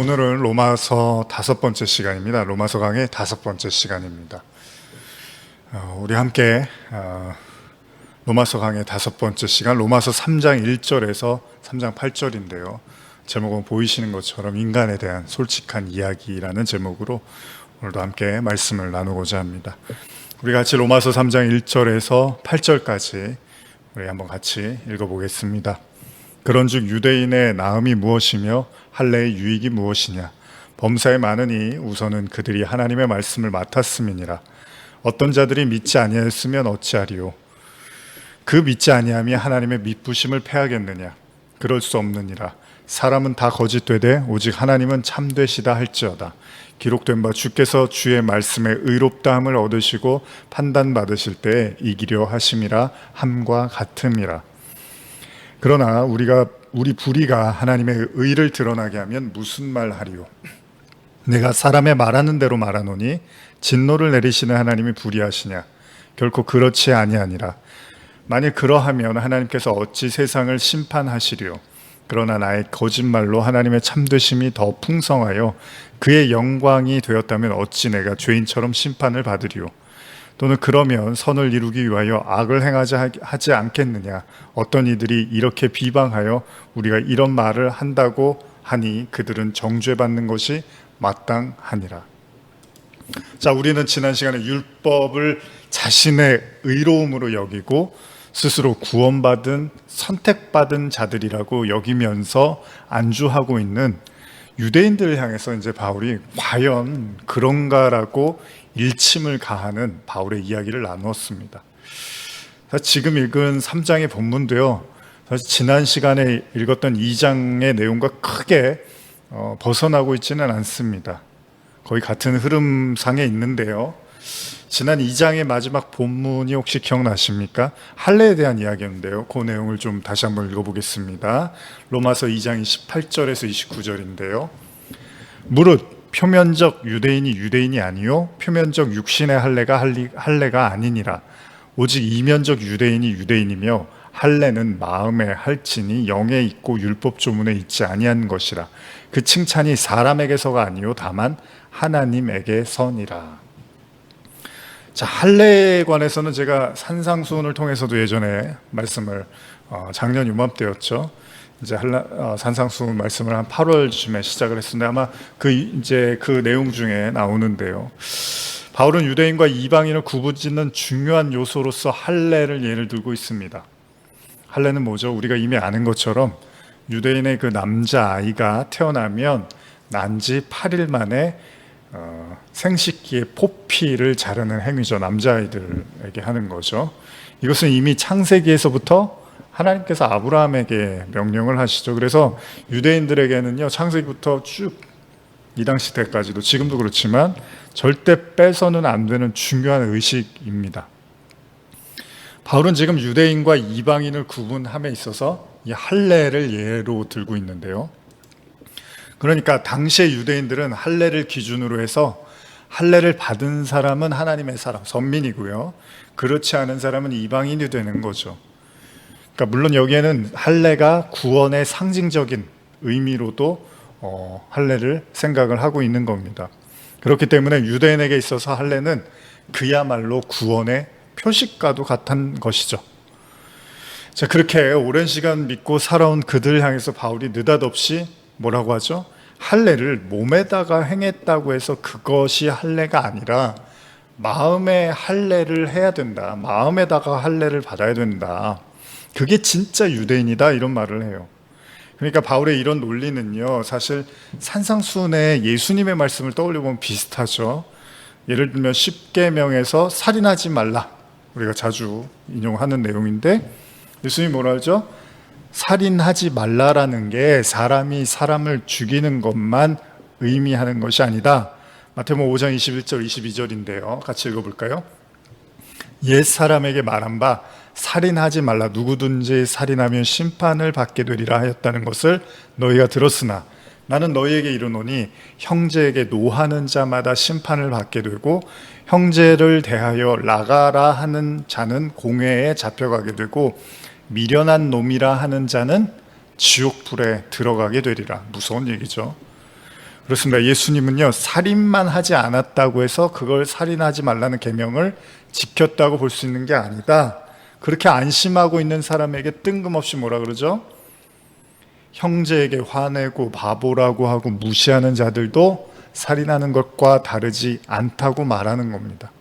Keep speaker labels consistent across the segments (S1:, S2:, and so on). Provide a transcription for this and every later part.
S1: 오늘은 로마서 5번째 시간입니다. 로마서 강의 5번째 시간입니다. 우리 함께 로마서 강의 5번째 시간, 로마서 3장 1절에서 3장 8절인데요. 제목은 보이시는 것처럼 인간에 대한 솔직한 이야기라는 제목으로 오늘도 함께 말씀을 나누고자 합니다. 우리 같이 로마서 3장 1절에서 8절까지 우리 한번 같이 읽어보겠습니다. 그런즉 유대인의 나음이 무엇이며 할례의 유익이 무엇이냐? 범사에 많으니 우선은 그들이 하나님의 말씀을 맡았음이니라. 어떤 자들이 믿지 아니하였으면 어찌하리요? 그 믿지 아니함이 하나님의 믿부심을 패하겠느냐? 그럴 수 없느니라. 사람은 다 거짓되되 오직 하나님은 참되시다 할지어다. 기록된 바 주께서 주의 말씀에 의롭다함을 얻으시고 판단받으실 때에 이기려 하심이라 함과 같음이라. 그러나 우리 불의가 하나님의 의를 드러나게 하면 무슨 말 하리요? 내가 사람의 말하는 대로 말하노니 진노를 내리시는 하나님이 불의하시냐? 결코 그렇지 아니하니라. 만일 그러하면 하나님께서 어찌 세상을 심판하시리요? 그러나 나의 거짓말로 하나님의 참되심이 더 풍성하여 그의 영광이 되었다면 어찌 내가 죄인처럼 심판을 받으리요? 또는 그러면 선을 이루기 위하여 악을 하지 않겠느냐? 어떤 이들이 이렇게 비방하여 우리가 이런 말을 한다고 하니 그들은 정죄받는 것이 마땅하니라. 자, 우리는 지난 시간에 율법을 자신의 의로움으로 여기고 스스로 구원받은 선택받은 자들이라고 여기면서 안주하고 있는 유대인들을 향해서 이제 바울이 과연 그런가라고 일침을 가하는 바울의 이야기를 나누었습니다. 지금 읽은 3장의 본문도요, 사실 지난 시간에 읽었던 2장의 내용과 크게 벗어나고 있지는 않습니다. 거의 같은 흐름상에 있는데요. 지난 2장의 마지막 본문이 혹시 기억나십니까? 할례에 대한 이야기였는데요. 그 내용을 좀 다시 한번 읽어보겠습니다. 로마서 2장 28절에서 29절인데요. 무릇 표면적 유대인이 유대인이 아니요 표면적 육신의 할례가 아니니라. 오직 이면적 유대인이 유대인이며 할례는 마음에 할지니 영에 있고 율법 조문에 있지 아니한 것이라. 그 칭찬이 사람에게서가 아니요 다만 하나님에게서니라. 자, 할례에 관해서는 제가 산상수훈을 통해서도 예전에 말씀을 작년 이맘때였죠. 이제 산상수훈 말씀을 한 8월쯤에 시작을 했는데 아마 그 내용 중에 나오는데요. 바울은 유대인과 이방인을 구분짓는 중요한 요소로서 할례를 예를 들고 있습니다. 할례는 뭐죠? 우리가 이미 아는 것처럼 유대인의 그 남자 아이가 태어나면 난지 8일 만에 생식기의 포피를 자르는 행위죠. 남자아이들에게 하는 거죠. 이것은 이미 창세기에서부터 하나님께서 아브라함에게 명령을 하시죠. 그래서 유대인들에게는요, 창세기부터 쭉 이 당시 때까지도 지금도 그렇지만 절대 빼서는 안 되는 중요한 의식입니다. 바울은 지금 유대인과 이방인을 구분함에 있어서 이 할례를 예로 들고 있는데요. 그러니까 당시의 유대인들은 할례를 기준으로 해서 할례를 받은 사람은 하나님의 사람, 선민이고요. 그렇지 않은 사람은 이방인이 되는 거죠. 그러니까 물론 여기에는 할례가 구원의 상징적인 의미로도 할례를 생각을 하고 있는 겁니다. 그렇기 때문에 유대인에게 있어서 할례는 그야말로 구원의 표식과도 같은 것이죠. 자, 그렇게 오랜 시간 믿고 살아온 그들을 향해서 바울이 느닷없이 뭐라고 하죠? 할례를 몸에다가 행했다고 해서 그것이 할례가 아니라 마음에 할례를 해야 된다. 마음에다가 할례를 받아야 된다. 그게 진짜 유대인이다, 이런 말을 해요. 그러니까 바울의 이런 논리는요, 사실 산상수훈의 예수님의 말씀을 떠올려보면 비슷하죠. 예를 들면 10계명에서 살인하지 말라, 우리가 자주 인용하는 내용인데 예수님이 뭐라 하죠? 살인하지 말라라는 게 사람이 사람을 죽이는 것만 의미하는 것이 아니다. 마태복음 5장 21절 22절인데요. 같이 읽어볼까요? 옛 사람에게 말한 바 살인하지 말라, 누구든지 살인하면 심판을 받게 되리라 하였다는 것을 너희가 들었으나 나는 너희에게 이르노니 형제에게 노하는 자마다 심판을 받게 되고 형제를 대하여 나가라 하는 자는 공회에 잡혀가게 되고 미련한 놈이라 하는 자는 지옥불에 들어가게 되리라. 무서운 얘기죠. 그렇습니다. 예수님은요, 살인만 하지 않았다고 해서 그걸 살인하지 말라는 계명을 지켰다고 볼 수 있는 게 아니다. 그렇게 안심하고 있는 사람에게 뜬금없이 뭐라 그러죠? 형제에게 화내고 바보라고 하고 무시하는 자들도 살인하는 것과 다르지 않다고 말하는 겁니다.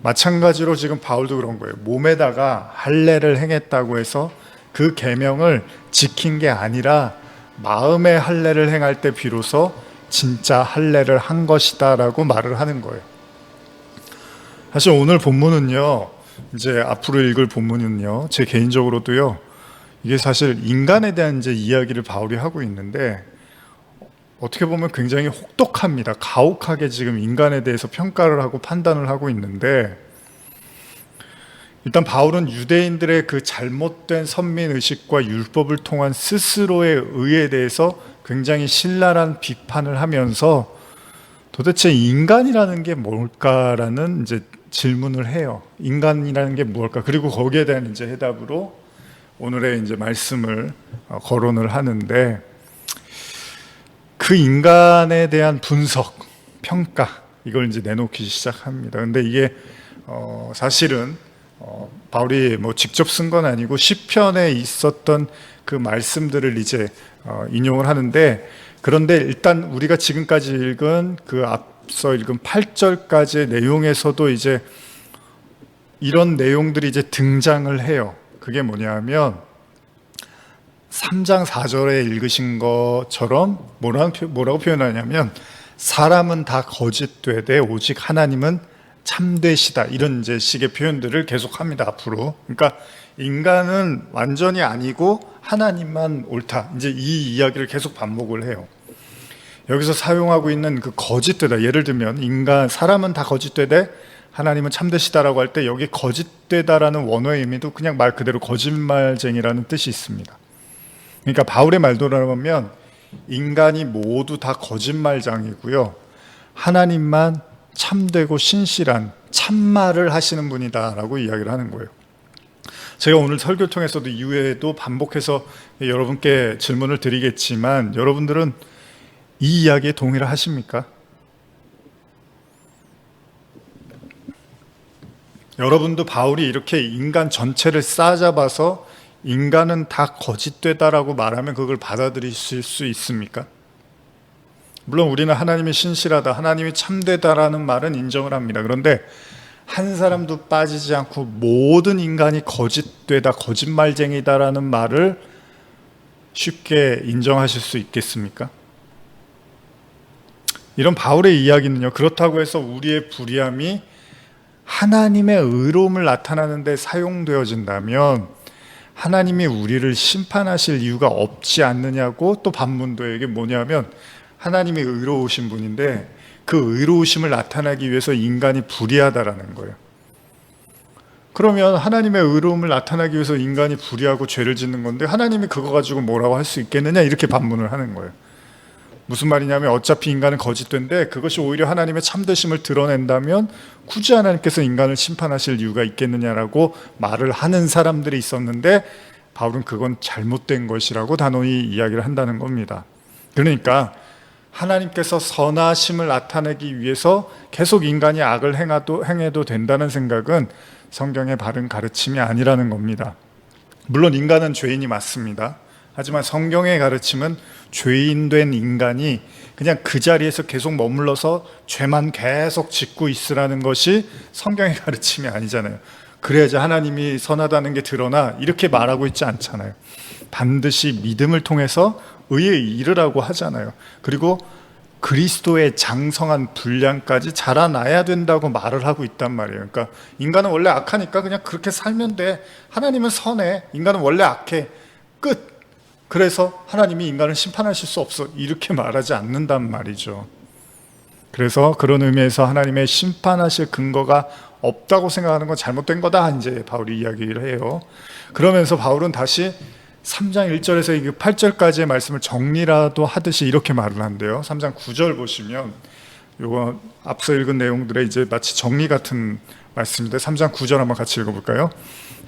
S1: 마찬가지로 지금 바울도 그런 거예요. 몸에다가 할례를 행했다고 해서 그 계명을 지킨 게 아니라 마음의 할례를 행할 때 비로소 진짜 할례를 한 것이다 라고 말을 하는 거예요. 사실 오늘 본문은요, 이제 앞으로 읽을 본문은요, 제 개인적으로도요, 이게 사실 인간에 대한 이제 이야기를 바울이 하고 있는데 어떻게 보면 굉장히 혹독합니다. 가혹하게 지금 인간에 대해서 평가를 하고 판단을 하고 있는데, 일단 바울은 유대인들의 그 잘못된 선민의식과 율법을 통한 스스로의 의에 대해서 굉장히 신랄한 비판을 하면서 도대체 인간이라는 게 뭘까라는 이제 질문을 해요. 인간이라는 게 뭘까? 그리고 거기에 대한 이제 해답으로 오늘의 이제 말씀을 거론을 하는데, 그 인간에 대한 분석, 평가, 이걸 이제 내놓기 시작합니다. 근데 이게 사실은 바울이 뭐 직접 쓴 건 아니고 시편에 있었던 그 말씀들을 이제 인용을 하는데, 그런데 일단 우리가 지금까지 읽은 그 앞서 읽은 8절까지의 내용에서도 이제 이런 내용들이 이제 등장을 해요. 그게 뭐냐면 3장 4절에 읽으신 것처럼 뭐라고 표현하냐면, 사람은 다 거짓되되 오직 하나님은 참되시다, 이런 이제 식의 표현들을 계속합니다 앞으로. 그러니까 인간은 완전히 아니고 하나님만 옳다, 이제 이 이야기를 계속 반복을 해요. 여기서 사용하고 있는 그 거짓되다, 예를 들면 사람은 다 거짓되되 하나님은 참되시다라고 할 때 여기 거짓되다라는 원어의 의미도 그냥 말 그대로 거짓말쟁이라는 뜻이 있습니다. 그러니까 바울의 말대로 보면 인간이 모두 다 거짓말장이고요, 하나님만 참되고 신실한 참말을 하시는 분이다라고 이야기를 하는 거예요. 제가 오늘 설교를 통해서도 이후에도 반복해서 여러분께 질문을 드리겠지만, 여러분들은 이 이야기에 동의를 하십니까? 여러분도 바울이 이렇게 인간 전체를 싸잡아서 인간은 다 거짓되다라고 말하면 그걸 받아들이실 수 있습니까? 물론 우리는 하나님이 신실하다, 하나님이 참되다라는 말은 인정을 합니다. 그런데 한 사람도 빠지지 않고 모든 인간이 거짓되다, 거짓말쟁이다라는 말을 쉽게 인정하실 수 있겠습니까? 이런 바울의 이야기는요, 그렇다고 해서 우리의 불의함이 하나님의 의로움을 나타내는 데 사용되어진다면 하나님이 우리를 심판하실 이유가 없지 않느냐고 또 반문도 이게 뭐냐면, 하나님이 의로우신 분인데 그 의로우심을 나타내기 위해서 인간이 불의하다라는 거예요. 그러면 하나님의 의로움을 나타내기 위해서 인간이 불의하고 죄를 짓는 건데 하나님이 그거 가지고 뭐라고 할 수 있겠느냐, 이렇게 반문을 하는 거예요. 무슨 말이냐면, 어차피 인간은 거짓된데 그것이 오히려 하나님의 참되심을 드러낸다면 굳이 하나님께서 인간을 심판하실 이유가 있겠느냐라고 말을 하는 사람들이 있었는데, 바울은 그건 잘못된 것이라고 단호히 이야기를 한다는 겁니다. 그러니까 하나님께서 선하심을 나타내기 위해서 계속 인간이 악을 행해도 된다는 생각은 성경의 바른 가르침이 아니라는 겁니다. 물론 인간은 죄인이 맞습니다. 하지만 성경의 가르침은 죄인된 인간이 그냥 그 자리에서 계속 머물러서 죄만 계속 짓고 있으라는 것이 성경의 가르침이 아니잖아요. 그래야지 하나님이 선하다는 게 드러나, 이렇게 말하고 있지 않잖아요. 반드시 믿음을 통해서 의에 이르라고 하잖아요. 그리고 그리스도의 장성한 분량까지 자라나야 된다고 말을 하고 있단 말이에요. 그러니까 인간은 원래 악하니까 그냥 그렇게 살면 돼. 하나님은 선해. 인간은 원래 악해. 끝. 그래서 하나님이 인간을 심판하실 수 없어, 이렇게 말하지 않는단 말이죠. 그래서 그런 의미에서 하나님의 심판하실 근거가 없다고 생각하는 건 잘못된 거다, 이제 바울이 이야기를 해요. 그러면서 바울은 다시 3장 1절에서 8절까지의 말씀을 정리라도 하듯이 이렇게 말을 한대요. 3장 9절 보시면 요거 앞서 읽은 내용들의 이제 마치 정리 같은 말씀인데, 3장 9절 한번 같이 읽어볼까요?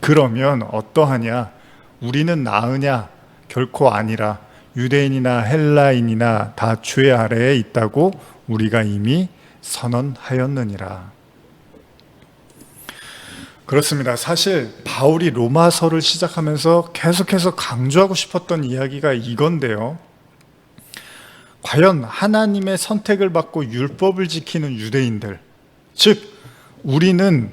S1: 그러면 어떠하냐? 우리는 나으냐? 결코 아니라. 유대인이나 헬라인이나 다 죄 아래에 있다고 우리가 이미 선언하였느니라. 그렇습니다. 사실 바울이 로마서를 시작하면서 계속해서 강조하고 싶었던 이야기가 이건데요. 과연 하나님의 선택을 받고 율법을 지키는 유대인들, 즉 우리는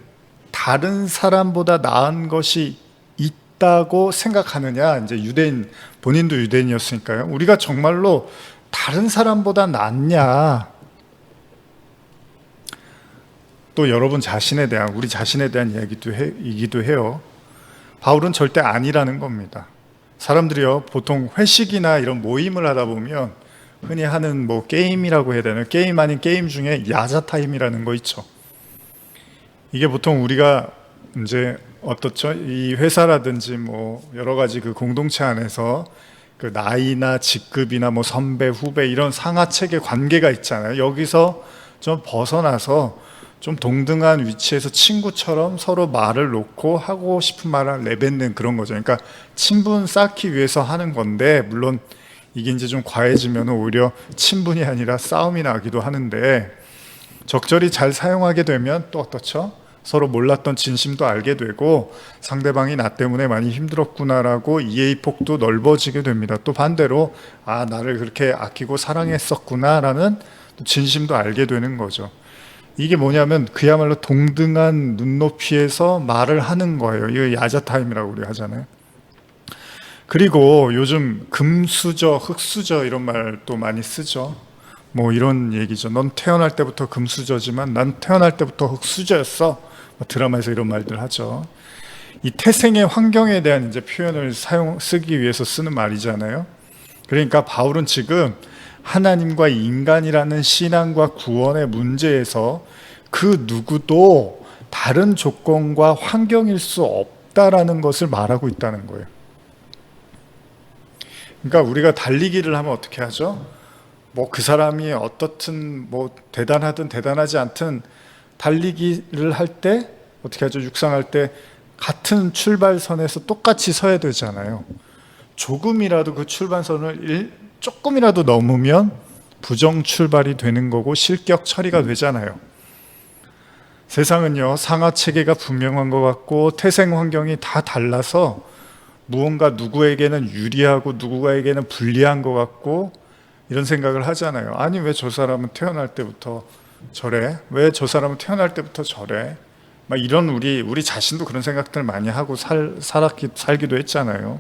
S1: 다른 사람보다 나은 것이 있다고 생각하느냐. 이제 유대인, 본인도 유대인이었으니까요. 우리가 정말로 다른 사람보다 낫냐. 또 여러분 자신에 대한, 우리 자신에 대한 이기도 해요. 바울은 절대 아니라는 겁니다. 사람들이요, 보통 회식이나 이런 모임을 하다 보면 흔히 하는 뭐 게임이라고 해야 되나요? 게임 아닌 게임 중에 야자 타임이라는 거 있죠. 이게 보통 우리가 이제 어떻죠? 이 회사라든지 뭐 여러 가지 그 공동체 안에서 그 나이나 직급이나 뭐 선배, 후배 이런 상하책의 관계가 있잖아요. 여기서 좀 벗어나서 좀 동등한 위치에서 친구처럼 서로 말을 놓고 하고 싶은 말을 내뱉는 그런 거죠. 그러니까 친분 쌓기 위해서 하는 건데, 물론 이게 이제 좀 과해지면 오히려 친분이 아니라 싸움이 나기도 하는데, 적절히 잘 사용하게 되면 또 어떻죠? 서로 몰랐던 진심도 알게 되고 상대방이 나 때문에 많이 힘들었구나라고 이해의 폭도 넓어지게 됩니다. 또 반대로 아, 나를 그렇게 아끼고 사랑했었구나라는 진심도 알게 되는 거죠. 이게 뭐냐면 그야말로 동등한 눈높이에서 말을 하는 거예요. 이거 야자 타임이라고 우리 하잖아요. 그리고 요즘 금수저, 흙수저 이런 말도 많이 쓰죠. 뭐 이런 얘기죠. 넌 태어날 때부터 금수저지만 난 태어날 때부터 흙수저였어. 드라마에서 이런 말들 하죠. 이 태생의 환경에 대한 이제 표현을 쓰기 위해서 쓰는 말이잖아요. 그러니까 바울은 지금 하나님과 인간이라는 신앙과 구원의 문제에서 그 누구도 다른 조건과 환경일 수 없다라는 것을 말하고 있다는 거예요. 그러니까 우리가 달리기를 하면 어떻게 하죠? 뭐 그 사람이 어떻든 뭐 대단하든 대단하지 않든 달리기를 할 때 어떻게 하죠? 육상할 때 같은 출발선에서 똑같이 서야 되잖아요. 조금이라도 그 출발선을 조금이라도 넘으면 부정 출발이 되는 거고 실격 처리가 되잖아요. 세상은요, 상하 체계가 분명한 것 같고 태생 환경이 다 달라서 무언가 누구에게는 유리하고 누구에게는 불리한 것 같고 이런 생각을 하잖아요. 아니 왜 저 사람은 태어날 때부터 저래? 왜 저 사람은 태어날 때부터 저래? 막 이런 우리 자신도 그런 생각들 많이 하고 살기도 했잖아요.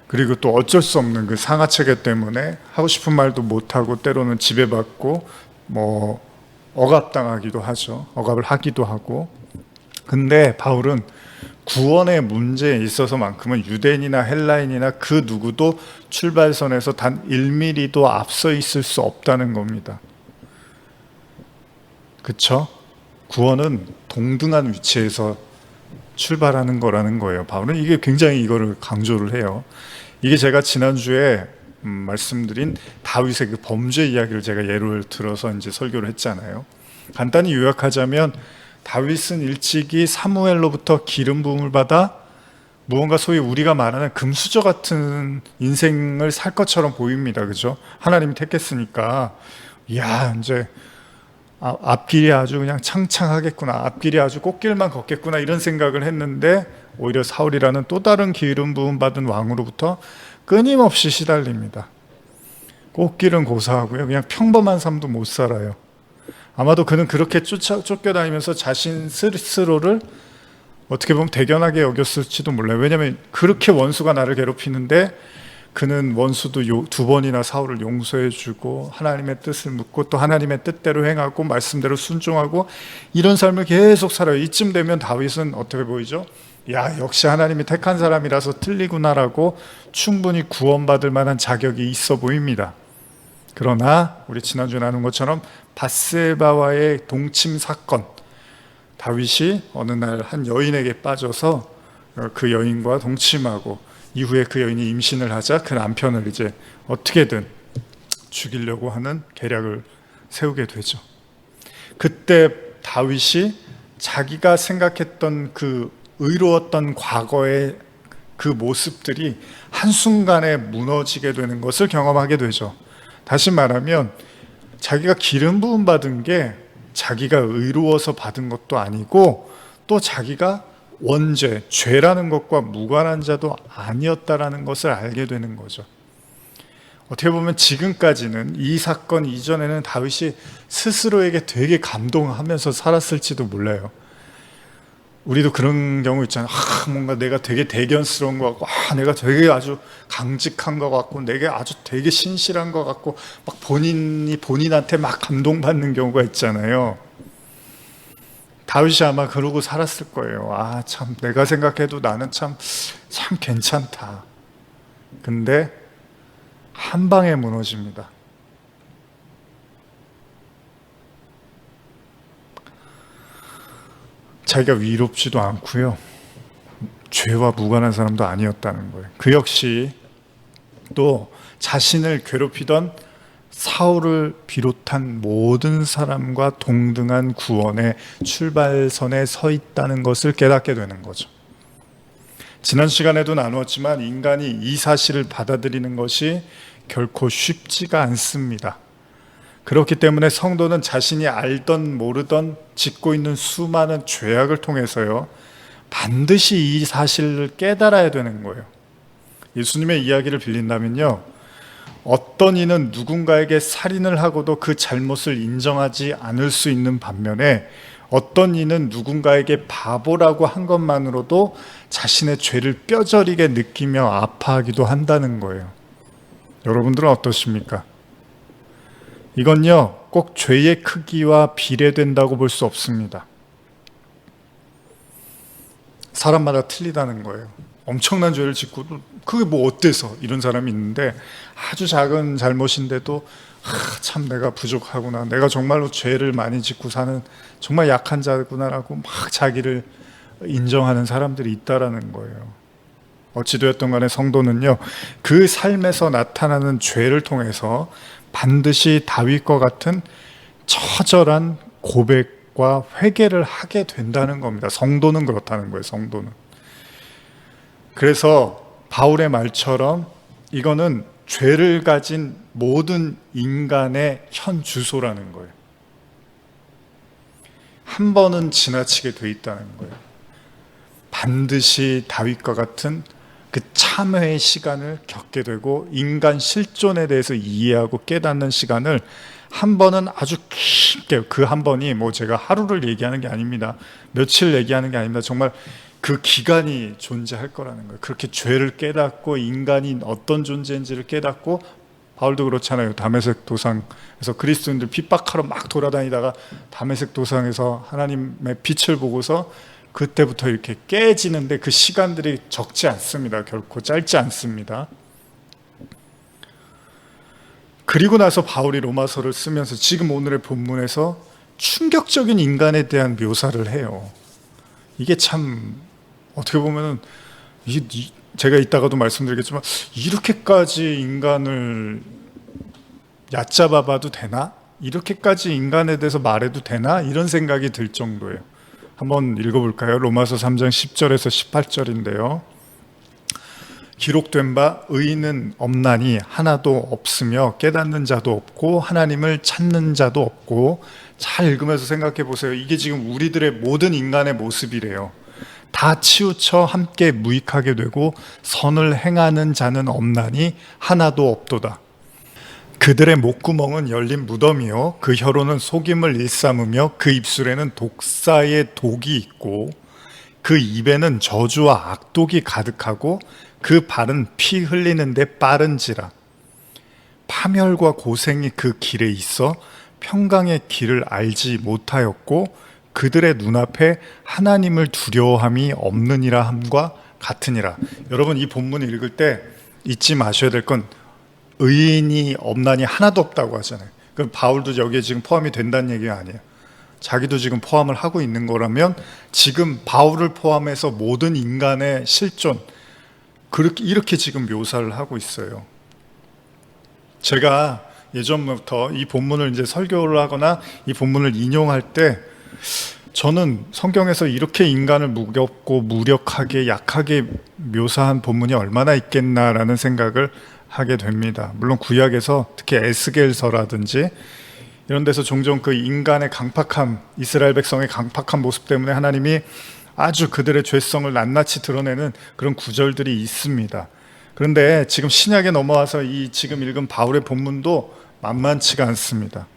S1: 그리고 또 어쩔 수 없는 그 상하체계 때문에 하고 싶은 말도 못하고 때로는 지배받고 뭐 억압당하기도 하죠. 억압을 하기도 하고. 근데 바울은 구원의 문제에 있어서만큼은 유대인이나 헬라인이나 그 누구도 출발선에서 단 1mm도 앞서 있을 수 없다는 겁니다. 그쵸? 구원은 동등한 위치에서 출발하는 거라는 거예요. 바울은 이게 굉장히 이거를 강조를 해요. 이게 제가 지난주에 말씀드린 다윗의 그 범죄 이야기를 제가 예를 들어서 이제 설교를 했잖아요. 간단히 요약하자면 다윗은 일찍이 사무엘로부터 기름 부음을 받아 무언가 소위 우리가 말하는 금수저 같은 인생을 살 것처럼 보입니다. 그죠? 하나님이 택했으니까 이야 이제 앞길이 아주 그냥 창창하겠구나, 앞길이 아주 꽃길만 걷겠구나 이런 생각을 했는데 오히려 사울이라는 또 다른 기름 부음 받은 왕으로부터 끊임없이 시달립니다. 꽃길은 고사하고요, 그냥 평범한 삶도 못 살아요. 아마도 그는 그렇게 쫓겨다니면서 자신 스스로를 어떻게 보면 대견하게 여겼을지도 몰라요. 왜냐하면 그렇게 원수가 나를 괴롭히는데 그는 원수도 2번이나 사울을 용서해주고 하나님의 뜻을 묻고 또 하나님의 뜻대로 행하고 말씀대로 순종하고 이런 삶을 계속 살아요. 이쯤 되면 다윗은 어떻게 보이죠? 야, 역시 하나님이 택한 사람이라서 틀리구나라고 충분히 구원받을 만한 자격이 있어 보입니다. 그러나 우리 지난주에 나눈 것처럼 밧세바와의 동침 사건, 다윗이 어느 날 한 여인에게 빠져서 그 여인과 동침하고 이후에 그 여인이 임신을 하자 그 남편을 이제 어떻게든 죽이려고 하는 계략을 세우게 되죠. 그때 다윗이 자기가 생각했던 그 의로웠던 과거의 그 모습들이 한순간에 무너지게 되는 것을 경험하게 되죠. 다시 말하면 자기가 기름 부음 받은 게 자기가 의로워서 받은 것도 아니고 또 자기가 원죄, 죄라는 것과 무관한 자도 아니었다라는 것을 알게 되는 거죠. 어떻게 보면 지금까지는 이 사건 이전에는 다윗이 스스로에게 되게 감동하면서 살았을지도 몰라요. 우리도 그런 경우 있잖아요. 뭔가 내가 되게 대견스러운 것 같고, 내가 되게 아주 강직한 것 같고, 내가 아주 되게 신실한 것 같고, 막 본인한테 막 감동받는 경우가 있잖아요. 다윗이 아마 그러고 살았을 거예요. 참, 내가 생각해도 나는 참 괜찮다. 근데 한 방에 무너집니다. 자기가 위롭지도 않고요. 죄와 무관한 사람도 아니었다는 거예요. 그 역시 또 자신을 괴롭히던 사울을 비롯한 모든 사람과 동등한 구원의 출발선에 서 있다는 것을 깨닫게 되는 거죠. 지난 시간에도 나누었지만 인간이 이 사실을 받아들이는 것이 결코 쉽지가 않습니다. 그렇기 때문에 성도는 자신이 알던 모르던 짓고 있는 수많은 죄악을 통해서요, 반드시 이 사실을 깨달아야 되는 거예요. 예수님의 이야기를 빌린다면요, 어떤 이는 누군가에게 살인을 하고도 그 잘못을 인정하지 않을 수 있는 반면에 어떤 이는 누군가에게 바보라고 한 것만으로도 자신의 죄를 뼈저리게 느끼며 아파하기도 한다는 거예요. 여러분들은 어떠십니까? 이건요, 꼭 죄의 크기와 비례된다고 볼 수 없습니다. 사람마다 틀리다는 거예요. 엄청난 죄를 짓고도 그게 뭐 어때서 이런 사람이 있는데, 아주 작은 잘못인데도 참 내가 부족하구나, 내가 정말로 죄를 많이 짓고 사는 정말 약한 자구나라고 막 자기를 인정하는 사람들이 있다라는 거예요. 어찌되었던 간에 성도는요, 그 삶에서 나타나는 죄를 통해서 반드시 다윗과 같은 처절한 고백과 회개를 하게 된다는 겁니다. 성도는 그렇다는 거예요. 성도는. 그래서 바울의 말처럼 이거는 죄를 가진 모든 인간의 현 주소라는 거예요. 한 번은 지나치게 돼 있다는 거예요. 반드시 다윗과 같은 그 참회의 시간을 겪게 되고 인간 실존에 대해서 이해하고 깨닫는 시간을 한 번은 아주 깊게, 그 한 번이 뭐 제가 하루를 얘기하는 게 아닙니다. 며칠 얘기하는 게 아닙니다. 정말 그 기간이 존재할 거라는 거예요. 그렇게 죄를 깨닫고 인간이 어떤 존재인지를 깨닫고, 바울도 그렇잖아요. 다메섹 도상에서 그리스도인들 핍박하러 막 돌아다니다가 다메섹 도상에서 하나님의 빛을 보고서 그때부터 이렇게 깨지는데 그 시간들이 적지 않습니다. 결코 짧지 않습니다. 그리고 나서 바울이 로마서를 쓰면서 지금 오늘의 본문에서 충격적인 인간에 대한 묘사를 해요. 이게 참 어떻게 보면은 제가 이따가도 말씀드리겠지만, 이렇게까지 인간을 얕잡아 봐도 되나? 이렇게까지 인간에 대해서 말해도 되나? 이런 생각이 들 정도예요. 한번 읽어볼까요? 로마서 3장 10절에서 18절인데요. 기록된 바 의인은 없나니 하나도 없으며 깨닫는 자도 없고 하나님을 찾는 자도 없고. 잘 읽으면서 생각해 보세요. 이게 지금 우리들의 모든 인간의 모습이래요. 다 치우쳐 함께 무익하게 되고 선을 행하는 자는 없나니 하나도 없도다. 그들의 목구멍은 열린 무덤이요 그 혀로는 속임을 일삼으며 그 입술에는 독사의 독이 있고 그 입에는 저주와 악독이 가득하고 그 발은 피 흘리는데 빠른지라. 파멸과 고생이 그 길에 있어 평강의 길을 알지 못하였고 그들의 눈앞에 하나님을 두려워함이 없느니라 함과 같으니라. 여러분, 이 본문을 읽을 때 잊지 마셔야 될 건 의인이 없나니 하나도 없다고 하잖아요. 그럼 바울도 여기에 지금 포함이 된다는 얘기가 아니에요. 자기도 지금 포함을 하고 있는 거라면 지금 바울을 포함해서 모든 인간의 실존, 이렇게 지금 묘사를 하고 있어요. 제가 예전부터 이 본문을 이제 설교를 하거나 이 본문을 인용할 때 저는 성경에서 이렇게 인간을 무겁고 무력하게 약하게 묘사한 본문이 얼마나 있겠나라는 생각을 하게 됩니다. 물론 구약에서 특히 에스겔서라든지 이런 데서 종종 그 인간의 강팍함, 이스라엘 백성의 강팍한 모습 때문에 하나님이 아주 그들의 죄성을 낱낱이 드러내는 그런 구절들이 있습니다. 그런데 지금 신약에 넘어와서 이 지금 읽은 바울의 본문도 만만치가 않습니다.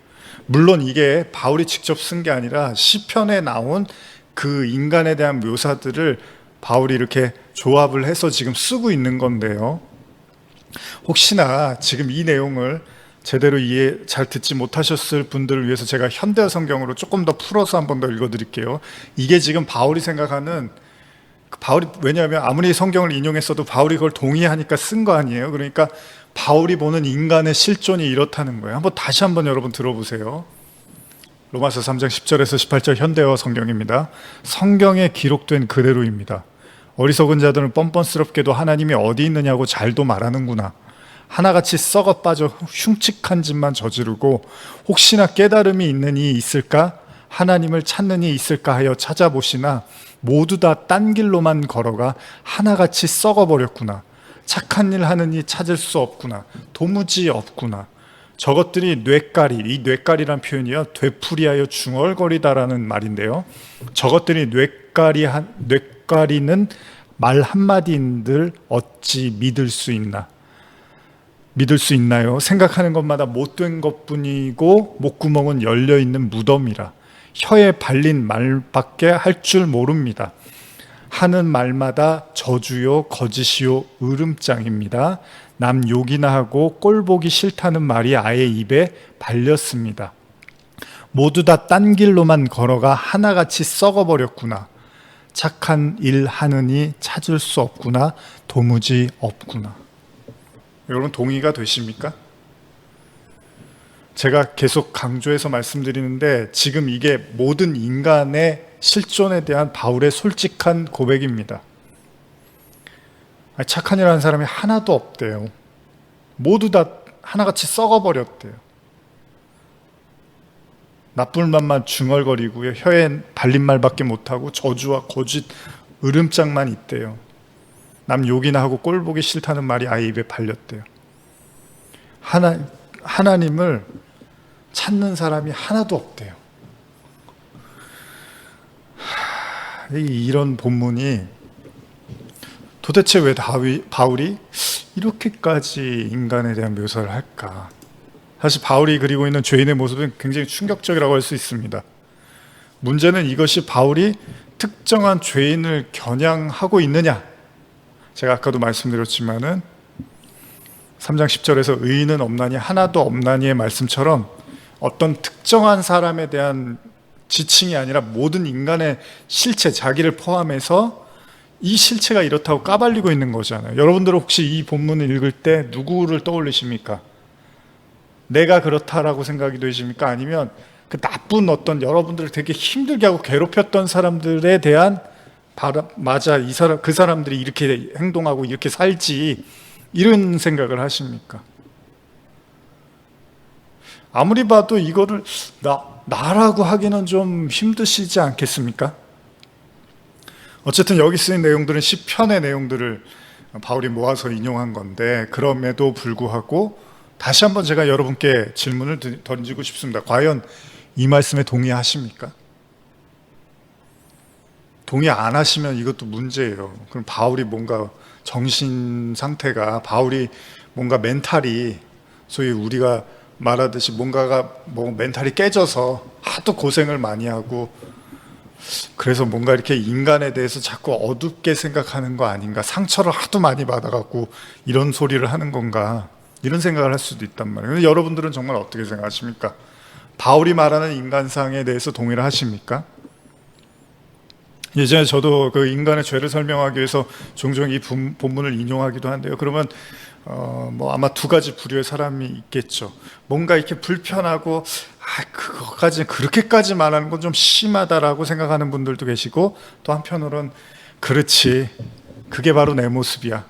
S1: 물론 이게 바울이 직접 쓴 게 아니라 시편에 나온 그 인간에 대한 묘사들을 바울이 이렇게 조합을 해서 지금 쓰고 있는 건데요. 혹시나 지금 이 내용을 제대로 이해 잘 듣지 못하셨을 분들을 위해서 제가 현대어 성경으로 조금 더 풀어서 한 번 더 읽어드릴게요. 이게 지금 바울이 생각하는, 왜냐하면 아무리 성경을 인용했어도 바울이 그걸 동의하니까 쓴 거 아니에요. 그러니까 바울이 보는 인간의 실존이 이렇다는 거예요. 다시 한번 여러분 들어보세요. 로마서 3장 10절에서 18절 현대어 성경입니다. 성경에 기록된 그대로입니다. 어리석은 자들은 뻔뻔스럽게도 하나님이 어디 있느냐고 잘도 말하는구나. 하나같이 썩어 빠져 흉측한 짓만 저지르고 혹시나 깨달음이 있는 이 있을까? 하나님을 찾는 이 있을까 하여 찾아보시나 모두 다 딴 길로만 걸어가 하나같이 썩어버렸구나. 착한 일 하는 이 찾을 수 없구나. 도무지 없구나. 저것들이 뇌까리, 이 뇌까리란 표현이요, 되풀이하여 중얼거리다라는 말인데요. 저것들이 뇌까리는 말 한마디인들 어찌 믿을 수 있나요? 생각하는 것마다 못된 것뿐이고 목구멍은 열려있는 무덤이라. 혀에 발린 말밖에 할 줄 모릅니다. 하는 말마다 저주요 거짓이요 으름장입니다. 남 욕이나 하고 꼴보기 싫다는 말이 아예 입에 발렸습니다. 모두 다 딴 길로만 걸어가 하나같이 썩어버렸구나. 착한 일 하느니 찾을 수 없구나. 도무지 없구나. 여러분 동의가 되십니까? 제가 계속 강조해서 말씀드리는데 지금 이게 모든 인간의 실존에 대한 바울의 솔직한 고백입니다. 착한 일 하는 사람이 하나도 없대요. 모두 다 하나같이 썩어버렸대요. 나쁜 말만 중얼거리고요. 혀에 발린 말밖에 못하고 저주와 거짓 으름장만 있대요. 남 욕이나 하고 꼴 보기 싫다는 말이 아예 입에 발렸대요. 하나님을 찾는 사람이 하나도 없대요. 이런 본문이 도대체 왜 바울이 이렇게까지 인간에 대한 묘사를 할까? 사실 바울이 그리고 있는 죄인의 모습은 굉장히 충격적이라고 할 수 있습니다. 문제는 이것이 바울이 특정한 죄인을 겨냥하고 있느냐? 제가 아까도 말씀드렸지만은 3장 10절에서 의인은 없나니 하나도 없나니의 말씀처럼 어떤 특정한 사람에 대한 지칭이 아니라 모든 인간의 실체, 자기를 포함해서 이 실체가 이렇다고 까발리고 있는 거잖아요. 여러분들은 혹시 이 본문을 읽을 때 누구를 떠올리십니까? 내가 그렇다라고 생각이 되십니까? 아니면 그 나쁜 어떤 여러분들을 되게 힘들게 하고 괴롭혔던 사람들에 대한 맞아, 그 사람들이 이렇게 행동하고 이렇게 살지, 이런 생각을 하십니까? 아무리 봐도 이거를 나라고 하기는 좀 힘드시지 않겠습니까? 어쨌든 여기 쓰인 내용들은 시편의 내용들을 바울이 모아서 인용한 건데, 그럼에도 불구하고 다시 한번 제가 여러분께 질문을 던지고 싶습니다. 과연 이 말씀에 동의하십니까? 동의 안 하시면 이것도 문제예요. 그럼 바울이 뭔가 정신 상태가, 바울이 뭔가 멘탈이, 소위 우리가 말하듯이 뭔가가 멘탈이 깨져서 하도 고생을 많이 하고, 그래서 뭔가 이렇게 인간에 대해서 자꾸 어둡게 생각하는 거 아닌가, 상처를 하도 많이 받아갖고 이런 소리를 하는 건가, 이런 생각을 할 수도 있단 말이에요. 근데 여러분들은 정말 어떻게 생각하십니까? 바울이 말하는 인간상에 대해서 동의를 하십니까? 예전에 저도 그 인간의 죄를 설명하기 위해서 종종 이 본문을 인용하기도 한데요. 그러면 아마 두 가지 부류의 사람이 있겠죠. 뭔가 이렇게 불편하고 그렇게까지 말하는 건 좀 심하다라고 생각하는 분들도 계시고, 또 한편으로는 그렇지, 그게 바로 내 모습이야.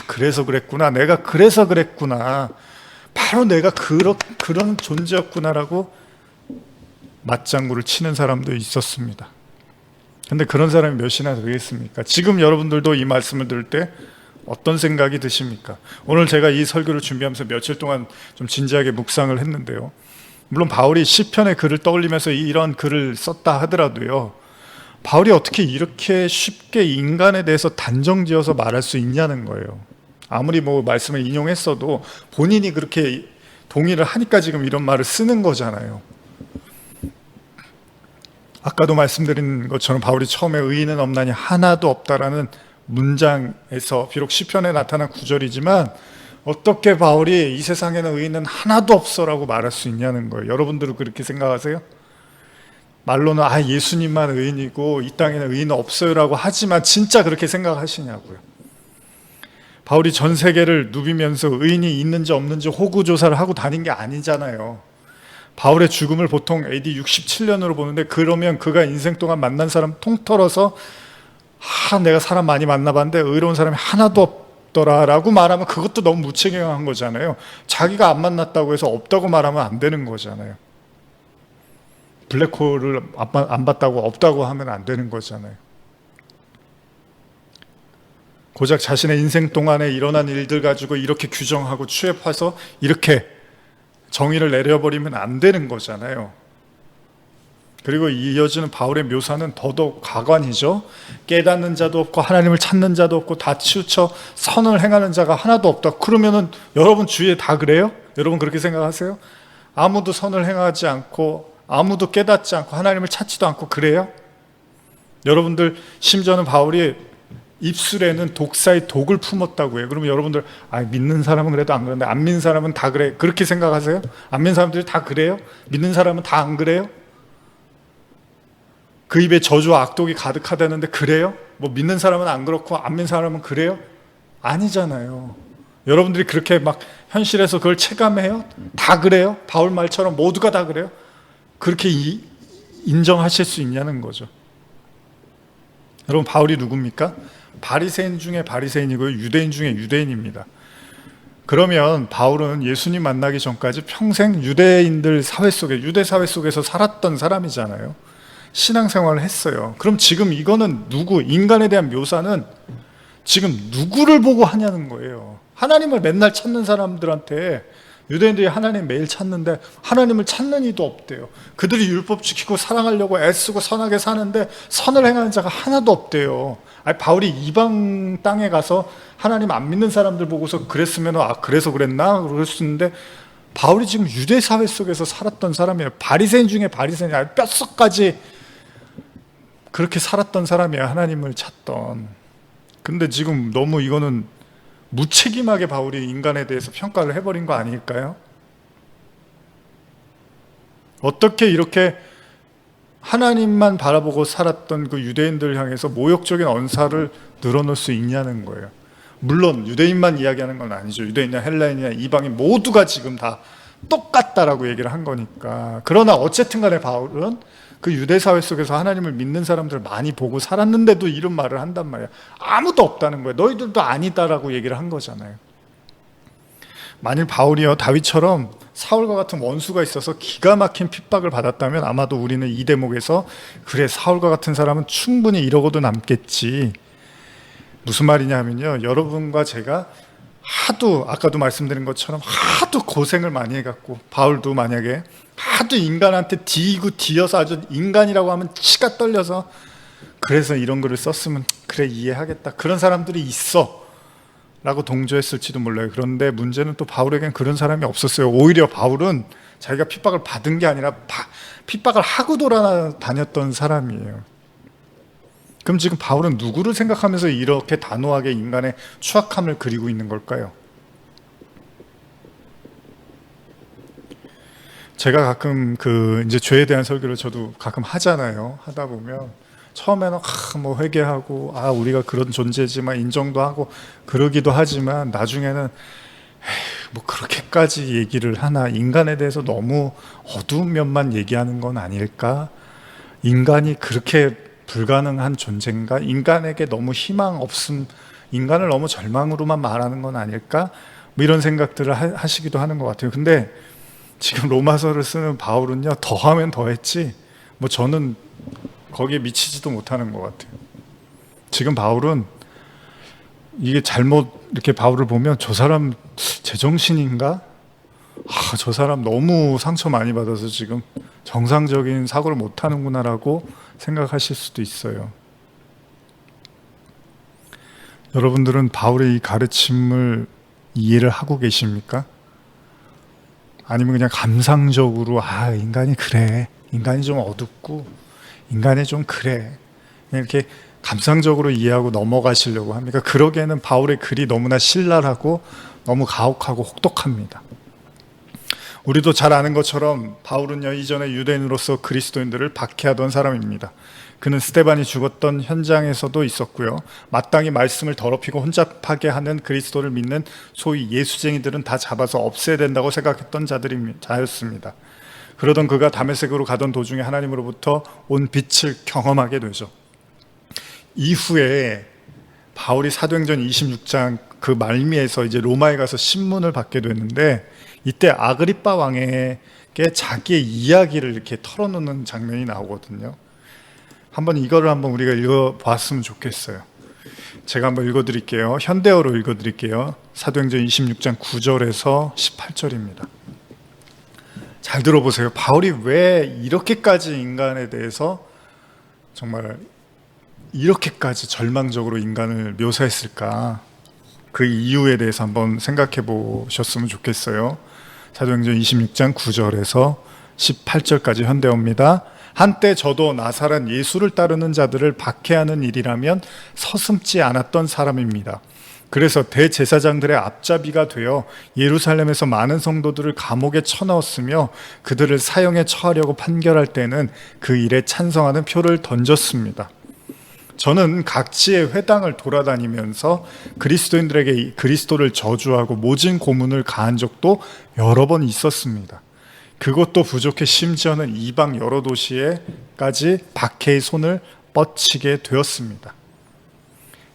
S1: 그래서 그랬구나, 내가 그래서 그랬구나, 바로 내가 그런 존재였구나라고 맞장구를 치는 사람도 있었습니다. 근데 그런 사람이 몇이나 되겠습니까? 지금 여러분들도 이 말씀을 들을 때 어떤 생각이 드십니까? 오늘 제가 이 설교를 준비하면서 며칠 동안 좀 진지하게 묵상을 했는데요. 물론 바울이 시편의 글을 떠올리면서 이런 글을 썼다 하더라도요, 바울이 어떻게 이렇게 쉽게 인간에 대해서 단정지어서 말할 수 있냐는 거예요. 아무리 뭐 말씀을 인용했어도 본인이 그렇게 동의를 하니까 지금 이런 말을 쓰는 거잖아요. 아까도 말씀드린 것처럼 바울이 처음에 의인은 없나니 하나도 없다라는 문장에서 비록 시편에 나타난 구절이지만 어떻게 바울이 이 세상에는 의인은 하나도 없어라고 말할 수 있냐는 거예요. 여러분들은 그렇게 생각하세요? 말로는 예수님만 의인이고 이 땅에는 의인은 없어요라고 하지만 진짜 그렇게 생각하시냐고요. 바울이 전 세계를 누비면서 의인이 있는지 없는지 호구조사를 하고 다닌 게 아니잖아요. 바울의 죽음을 보통 AD 67년으로 보는데, 그러면 그가 인생 동안 만난 사람 통틀어서 내가 사람 많이 만나봤는데 의로운 사람이 하나도 없더라라고 말하면 그것도 너무 무책임한 거잖아요. 자기가 안 만났다고 해서 없다고 말하면 안 되는 거잖아요. 블랙홀을 안 봤다고 없다고 하면 안 되는 거잖아요. 고작 자신의 인생 동안에 일어난 일들 가지고 이렇게 규정하고 취합해서 이렇게 정의를 내려버리면 안 되는 거잖아요. 그리고 이어지는 바울의 묘사는 더더욱 가관이죠. 깨닫는 자도 없고 하나님을 찾는 자도 없고 다 치우쳐 선을 행하는 자가 하나도 없다. 그러면은 여러분 주위에 다 그래요? 여러분 그렇게 생각하세요? 아무도 선을 행하지 않고 아무도 깨닫지 않고 하나님을 찾지도 않고 그래요? 여러분들 심지어는 바울이 입술에는 독사의 독을 품었다고 해요. 그러면 여러분들 믿는 사람은 그래도 안 그런데 안 믿는 사람은 다 그래, 그렇게 생각하세요? 안 믿는 사람들이 다 그래요? 믿는 사람은 다 안 그래요? 그 입에 저주와 악독이 가득하다는데 그래요? 뭐 믿는 사람은 안 그렇고 안 믿는 사람은 그래요? 아니잖아요. 여러분들이 그렇게 막 현실에서 그걸 체감해요? 다 그래요? 바울 말처럼 모두가 다 그래요? 그렇게 인정하실 수 있냐는 거죠. 여러분 바울이 누굽니까? 바리새인 중에 바리새인이고요, 유대인 중에 유대인입니다. 그러면 바울은 예수님 만나기 전까지 평생 유대인들 사회 속에, 유대 사회 속에서 살았던 사람이잖아요. 신앙생활을 했어요. 그럼 지금 이거는 누구, 인간에 대한 묘사는 지금 누구를 보고 하냐는 거예요. 하나님을 맨날 찾는 사람들한테, 유대인들이 하나님 매일 찾는데 하나님을 찾는 이도 없대요. 그들이 율법 지키고 사랑하려고 애쓰고 선하게 사는데 선을 행하는 자가 하나도 없대요. 바울이 이방 땅에 가서 하나님 안 믿는 사람들 보고서 그랬으면 그래서 그랬나? 그럴 수 있는데, 바울이 지금 유대 사회 속에서 살았던 사람이에요. 바리새인 중에 바리새인이 뼛속까지 그렇게 살았던 사람이에요. 하나님을 찾던. 근데 지금 너무 이거는 무책임하게 바울이 인간에 대해서 평가를 해버린 거 아닐까요? 어떻게 이렇게 하나님만 바라보고 살았던 그 유대인들 향해서 모욕적인 언사를 늘어놓을 수 있냐는 거예요. 물론 유대인만 이야기하는 건 아니죠. 유대인이나 헬라인이나 이방인 모두가 지금 다 똑같다라고 얘기를 한 거니까. 그러나 어쨌든 간에 바울은 그 유대 사회 속에서 하나님을 믿는 사람들을 많이 보고 살았는데도 이런 말을 한단 말이야. 아무도 없다는 거야. 너희들도 아니다라고 얘기를 한 거잖아요. 만일 바울이요 다윗처럼 사울과 같은 원수가 있어서 기가 막힌 핍박을 받았다면 아마도 우리는 이 대목에서 그래, 사울과 같은 사람은 충분히 이러고도 남겠지. 무슨 말이냐 하면요, 여러분과 제가 하도, 아까도 말씀드린 것처럼 하도 고생을 많이 해갖고, 바울도 만약에 하도 인간한테 뒤어서 아주 인간이라고 하면 치가 떨려서 그래서 이런 글을 썼으면 그래 이해하겠다, 그런 사람들이 있어 라고 동조했을지도 몰라요. 그런데 문제는 또 바울에겐 그런 사람이 없었어요. 오히려 바울은 자기가 핍박을 받은 게 아니라 핍박을 하고 돌아다녔던 사람이에요. 그럼 지금 바울은 누구를 생각하면서 이렇게 단호하게 인간의 추악함을 그리고 있는 걸까요? 제가 가끔 이제 죄에 대한 설교를 저도 가끔 하잖아요. 하다 보면 처음에는 뭐 회개하고 우리가 그런 존재지만 인정도 하고 그러기도 하지만 나중에는 뭐 그렇게까지 얘기를 하나, 인간에 대해서 너무 어두운 면만 얘기하는 건 아닐까? 인간이 그렇게 불가능한 존재인가? 인간에게 너무 희망 없음, 인간을 너무 절망으로만 말하는 건 아닐까? 뭐 이런 생각들을 하시기도 하는 것 같아요. 근데 지금 로마서를 쓰는 바울은요, 더하면 더했지 뭐 저는 거기에 미치지도 못하는 것 같아요. 지금 바울은 이게 잘못 이렇게 바울을 보면 저 사람 제정신인가? 저 사람 너무 상처 많이 받아서 지금 정상적인 사고를 못 하는구나라고 생각하실 수도 있어요. 여러분들은 바울의 이 가르침을 이해를 하고 계십니까? 아니면 그냥 감상적으로 인간이 그래, 인간이 좀 어둡고 인간이 좀 그래, 그냥 이렇게 감상적으로 이해하고 넘어가시려고 합니까? 그러기에는 바울의 글이 너무나 신랄하고 너무 가혹하고 혹독합니다. 우리도 잘 아는 것처럼 바울은요, 이전에 유대인으로서 그리스도인들을 박해하던 사람입니다. 그는 스데반이 죽었던 현장에서도 있었고요, 마땅히 말씀을 더럽히고 혼잡하게 하는 그리스도를 믿는 소위 예수쟁이들은 다 잡아서 없애야 된다고 생각했던 자였습니다. 그러던 그가 다메섹으로 가던 도중에 하나님으로부터 온 빛을 경험하게 되죠. 이후에 바울이 사도행전 26장 그 말미에서 이제 로마에 가서 신문을 받게 됐는데, 이때 아그리빠 왕에게 자기의 이야기를 이렇게 털어놓는 장면이 나오거든요. 이거를 한번 우리가 읽어봤으면 좋겠어요. 제가 한번 읽어드릴게요. 현대어로 읽어드릴게요. 사도행전 26장 9절에서 18절입니다. 잘 들어보세요. 바울이 왜 이렇게까지 인간에 대해서 정말 이렇게까지 절망적으로 인간을 묘사했을까? 그 이유에 대해서 한번 생각해 보셨으면 좋겠어요. 사도행전 26장 9절에서 18절까지 현대어입니다. 한때 저도 나사렛 예수를 따르는 자들을 박해하는 일이라면 서슴지 않았던 사람입니다. 그래서 대제사장들의 앞잡이가 되어 예루살렘에서 많은 성도들을 감옥에 쳐넣었으며 그들을 사형에 처하려고 판결할 때는 그 일에 찬성하는 표를 던졌습니다. 저는 각지의 회당을 돌아다니면서 그리스도인들에게 그리스도를 저주하고 모진 고문을 가한 적도 여러 번 있었습니다. 그것도 부족해 심지어는 이방 여러 도시에까지 박해의 손을 뻗치게 되었습니다.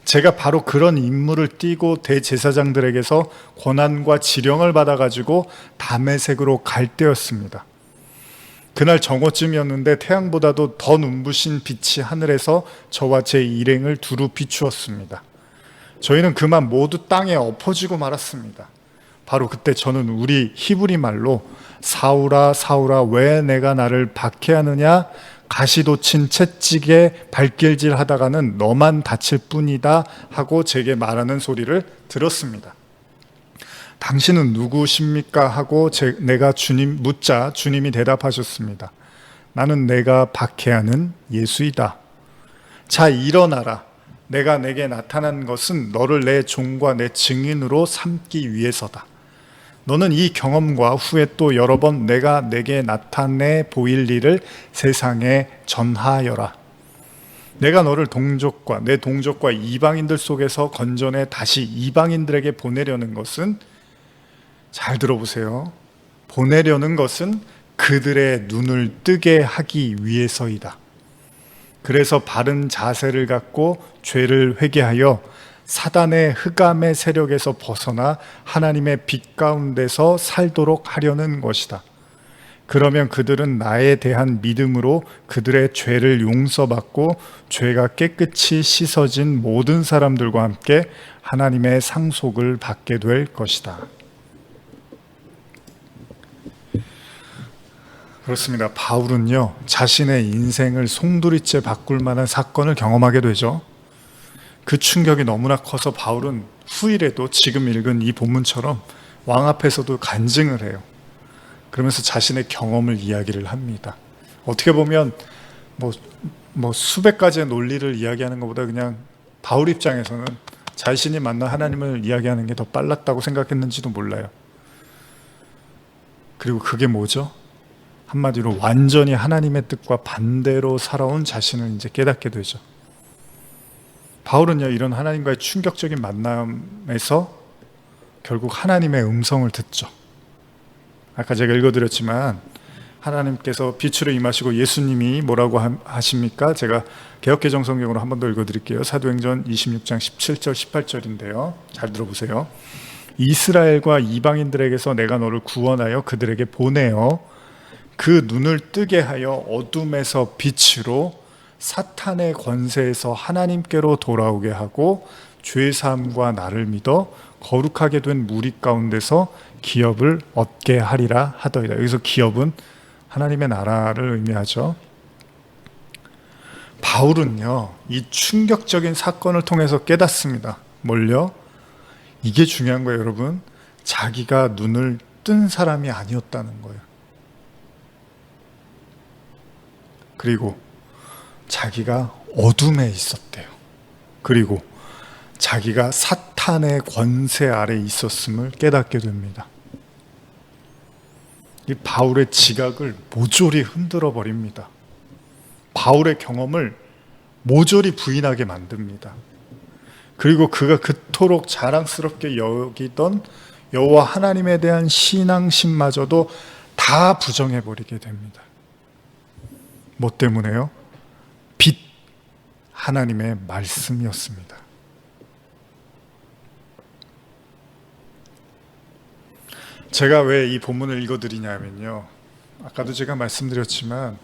S1: 제가 바로 그런 임무를 띠고 대제사장들에게서 권한과 지령을 받아가지고 다메섹으로 갈 때였습니다. 그날 정오쯤이었는데 태양보다도 더 눈부신 빛이 하늘에서 저와 제 일행을 두루 비추었습니다. 저희는 그만 모두 땅에 엎어지고 말았습니다. 바로 그때 저는 우리 히브리 말로 사울아 사울아 왜 내가 나를 박해하느냐, 가시돋친 채찍에 발길질 하다가는 너만 다칠 뿐이다 하고 제게 말하는 소리를 들었습니다. 당신은 누구십니까? 하고 내가 주님 묻자 주님이 대답하셨습니다. 나는 내가 박해하는 예수이다. 자, 일어나라. 내가 내게 나타난 것은 너를 내 종과 내 증인으로 삼기 위해서다. 너는 이 경험과 후에 또 여러 번 내가 내게 나타내 보일 일을 세상에 전하여라. 내가 너를 내 동족과 이방인들 속에서 건져내 다시 이방인들에게 보내려는 것은, 잘 들어보세요, 보내려는 것은 그들의 눈을 뜨게 하기 위해서이다. 그래서 바른 자세를 갖고 죄를 회개하여 사단의 흑암의 세력에서 벗어나 하나님의 빛 가운데서 살도록 하려는 것이다. 그러면 그들은 나에 대한 믿음으로 그들의 죄를 용서받고 죄가 깨끗이 씻어진 모든 사람들과 함께 하나님의 상속을 받게 될 것이다. 그렇습니다. 바울은요, 자신의 인생을 송두리째 바꿀 만한 사건을 경험하게 되죠. 그 충격이 너무나 커서 바울은 후일에도 지금 읽은 이 본문처럼 왕 앞에서도 간증을 해요. 그러면서 자신의 경험을 이야기를 합니다. 어떻게 보면 수백 가지의 논리를 이야기하는 것보다 그냥 바울 입장에서는 자신이 만난 하나님을 이야기하는 게 더 빨랐다고 생각했는지도 몰라요. 그리고 그게 뭐죠? 한마디로 완전히 하나님의 뜻과 반대로 살아온 자신을 이제 깨닫게 되죠. 바울은요, 이런 하나님과의 충격적인 만남에서 결국 하나님의 음성을 듣죠. 아까 제가 읽어드렸지만 하나님께서 빛으로 임하시고 예수님이 뭐라고 하십니까? 제가 개역개정 성경으로 한 번 더 읽어드릴게요. 사도행전 26장 17절 18절인데요. 잘 들어보세요. 이스라엘과 이방인들에게서 내가 너를 구원하여 그들에게 보내어 그 눈을 뜨게 하여 어둠에서 빛으로 사탄의 권세에서 하나님께로 돌아오게 하고 죄사함과 나를 믿어 거룩하게 된 무리 가운데서 기업을 얻게 하리라 하더이다. 여기서 기업은 하나님의 나라를 의미하죠. 바울은요, 이 충격적인 사건을 통해서 깨닫습니다. 뭘요? 이게 중요한 거예요, 여러분. 자기가 눈을 뜬 사람이 아니었다는 거예요. 그리고 자기가 어둠에 있었대요. 그리고 자기가 사탄의 권세 아래 있었음을 깨닫게 됩니다. 이 바울의 지각을 모조리 흔들어 버립니다. 바울의 경험을 모조리 부인하게 만듭니다. 그리고 그가 그토록 자랑스럽게 여기던 여호와 하나님에 대한 신앙심마저도 다 부정해 버리게 됩니다. 뭐 때문에요? 빛, 하나님의 말씀이었습니다. 제가 왜 이 본문을 읽어드리냐면요, 아까도 제가 말씀드렸지만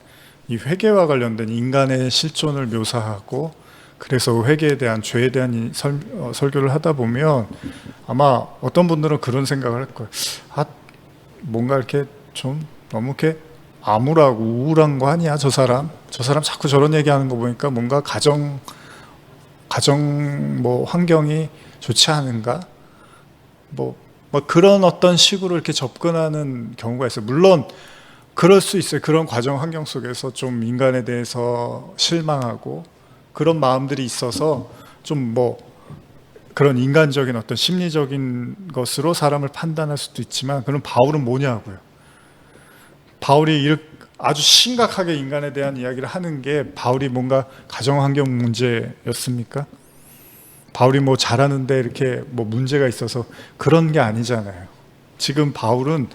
S1: 이 회개와 관련된 인간의 실존을 묘사하고, 그래서 회개에 대한, 죄에 대한 설교를 하다 보면 아마 어떤 분들은 그런 생각을 할 거예요. 뭔가 이렇게 좀 너무 이렇게 암울하고 우울한 거 아니야, 저 사람 자꾸 저런 얘기하는 거 보니까 뭔가 가정 뭐 환경이 좋지 않은가, 뭐 그런 어떤 식으로 이렇게 접근하는 경우가 있어요. 물론 그럴 수 있어요. 그런 과정 환경 속에서 좀 인간에 대해서 실망하고 그런 마음들이 있어서 좀 그런 인간적인 어떤 심리적인 것으로 사람을 판단할 수도 있지만, 그럼 바울은 뭐냐고요. 바울이 아주 심각하게 인간에 대한 이야기를 하는 게 바울이 뭔가 가정 환경 문제였습니까? 바울이 잘하는데 이렇게 문제가 있어서 그런 게 아니잖아요. 지금 바울은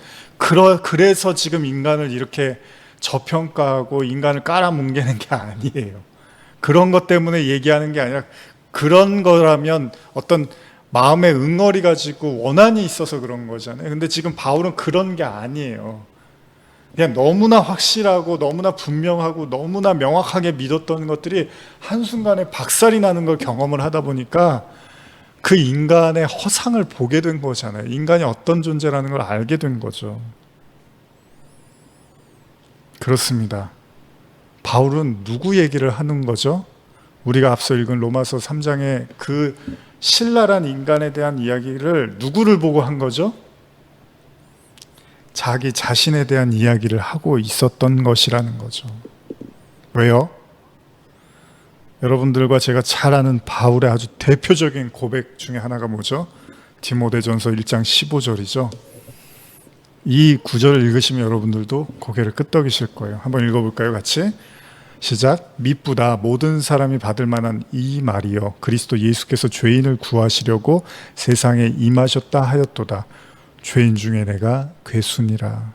S1: 그래서 지금 인간을 이렇게 저평가하고 인간을 깔아뭉개는 게 아니에요. 그런 것 때문에 얘기하는 게 아니라, 그런 거라면 어떤 마음의 응어리 가지고 원한이 있어서 그런 거잖아요. 근데 지금 바울은 그런 게 아니에요. 그냥 너무나 확실하고 너무나 분명하고 너무나 명확하게 믿었던 것들이 한순간에 박살이 나는 걸 경험을 하다 보니까 그 인간의 허상을 보게 된 거잖아요. 인간이 어떤 존재라는 걸 알게 된 거죠. 그렇습니다. 바울은 누구 얘기를 하는 거죠? 우리가 앞서 읽은 로마서 3장의 그 신랄한 인간에 대한 이야기를 누구를 보고 한 거죠? 자기 자신에 대한 이야기를 하고 있었던 것이라는 거죠. 왜요? 여러분들과 제가 잘 아는 바울의 아주 대표적인 고백 중에 하나가 뭐죠? 디모데전서 1장 15절이죠. 이 구절을 읽으시면 여러분들도 고개를 끄덕이실 거예요. 한번 읽어볼까요, 같이? 시작. 미쁘다 모든 사람이 받을 만한 이 말이여, 그리스도 예수께서 죄인을 구하시려고 세상에 임하셨다 하였도다. 죄인 중에 내가 괴순이라.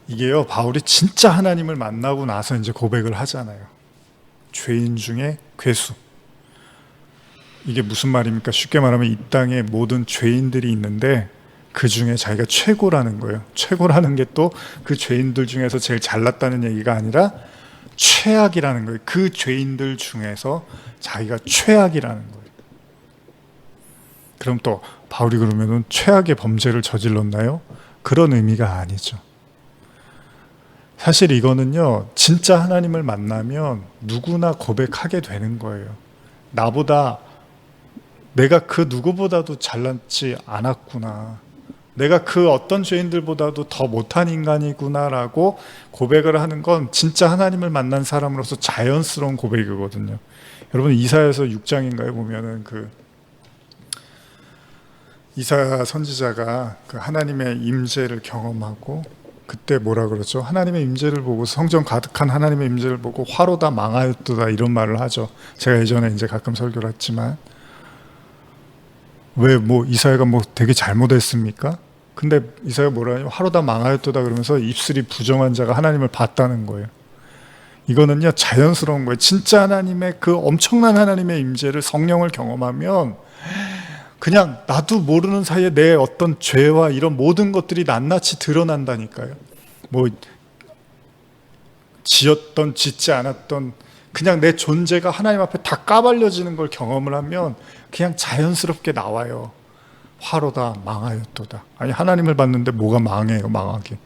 S1: 이게요, 바울이 진짜 하나님을 만나고 나서 이제 고백을 하잖아요. 죄인 중에 괴수. 이게 무슨 말입니까? 쉽게 말하면 이 땅에 모든 죄인들이 있는데 그 중에 자기가 최고라는 거예요. 최고라는 게 또 그 죄인들 중에서 제일 잘났다는 얘기가 아니라 최악이라는 거예요. 그 죄인들 중에서 자기가 최악이라는 거예요. 그럼 또 바울이 그러면은 최악의 범죄를 저질렀나요? 그런 의미가 아니죠. 사실 이거는요, 진짜 하나님을 만나면 누구나 고백하게 되는 거예요. 내가 그 누구보다도 잘났지 않았구나, 내가 그 어떤 죄인들보다도 더 못한 인간이구나라고 고백을 하는 건 진짜 하나님을 만난 사람으로서 자연스러운 고백이거든요. 여러분, 이사야서 6장인가요? 보면은 이사야 선지자가 그 하나님의 임재를 경험하고, 그때 뭐라 그러죠? 하나님의 임재를 보고, 성전 가득한 하나님의 임재를 보고 화로 다 망하였도다, 이런 말을 하죠. 제가 예전에 이제 가끔 설교를 했지만, 왜 이사야가 되게 잘못했습니까? 근데 이사야가 뭐라 해요? 화로 다 망하였도다 그러면서 입술이 부정한 자가 하나님을 봤다는 거예요. 이거는요, 자연스러운 거예요. 진짜 하나님의 그 엄청난 하나님의 임재를, 성령을 경험하면 그냥 나도 모르는 사이에 내 어떤 죄와 이런 모든 것들이 낱낱이 드러난다니까요. 뭐 지었던 짓지 않았던 그냥 내 존재가 하나님 앞에 다 까발려지는 걸 경험을 하면 그냥 자연스럽게 나와요. 화로다 망하였도다. 아니 하나님을 봤는데 뭐가 망해요, 망하긴.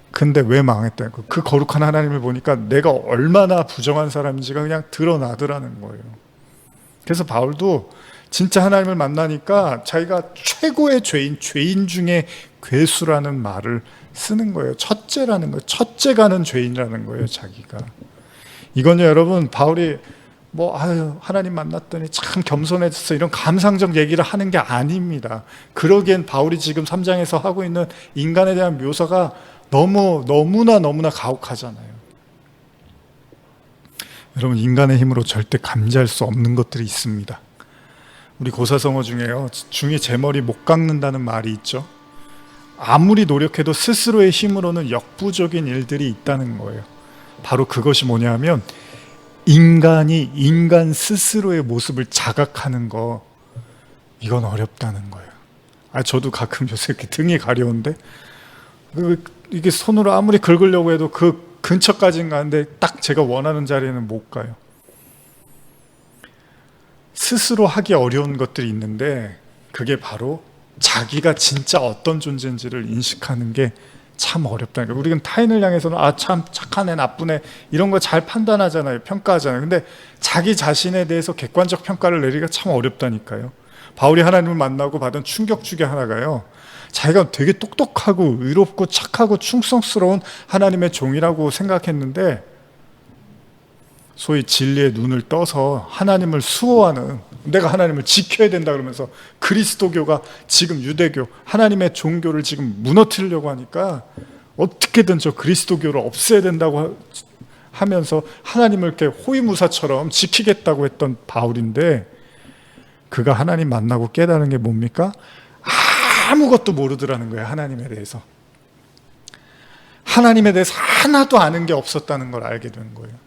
S1: 근데 왜 망했다? 그 거룩한 하나님을 보니까 내가 얼마나 부정한 사람인지가 그냥 드러나더라는 거예요. 그래서 바울도 진짜 하나님을 만나니까 자기가 최고의 죄인 중에 괴수라는 말을 쓰는 거예요. 첫째라는 거예요. 첫째가는 죄인이라는 거예요, 자기가. 이건요, 여러분, 바울이 하나님 만났더니 참 겸손해졌어, 이런 감상적 얘기를 하는 게 아닙니다. 그러기엔 바울이 지금 3장에서 하고 있는 인간에 대한 묘사가 너무나 가혹하잖아요. 여러분, 인간의 힘으로 절대 감지할 수 없는 것들이 있습니다. 우리 고사성어 중에요, 중이 제 머리 못 깎는다는 말이 있죠. 아무리 노력해도 스스로의 힘으로는 역부족인 일들이 있다는 거예요. 바로 그것이 뭐냐면 인간이 인간 스스로의 모습을 자각하는 거, 이건 어렵다는 거예요. 저도 가끔 요새 이렇게 등이 가려운데 이게 손으로 아무리 긁으려고 해도 그 근처까지는 가는데 딱 제가 원하는 자리에는 못 가요. 스스로 하기 어려운 것들이 있는데 그게 바로 자기가 진짜 어떤 존재인지를 인식하는 게 참 어렵다니까. 우리는 타인을 향해서는 참 착한 애, 나쁜 애 이런 거 잘 판단하잖아요, 평가하잖아요. 근데 자기 자신에 대해서 객관적 평가를 내리기가 참 어렵다니까요. 바울이 하나님을 만나고 받은 충격 중에 하나가요, 자기가 되게 똑똑하고 의롭고 착하고 충성스러운 하나님의 종이라고 생각했는데 소위 진리의 눈을 떠서 하나님을 수호하는, 내가 하나님을 지켜야 된다 그러면서 그리스도교가 지금 유대교, 하나님의 종교를 지금 무너뜨리려고 하니까 어떻게든 저 그리스도교를 없애야 된다고 하면서 하나님을 이렇게 호위무사처럼 지키겠다고 했던 바울인데, 그가 하나님 만나고 깨달은 게 뭡니까? 아무것도 모르더라는 거예요. 하나님에 대해서. 하나님에 대해서 하나도 아는 게 없었다는 걸 알게 된 거예요.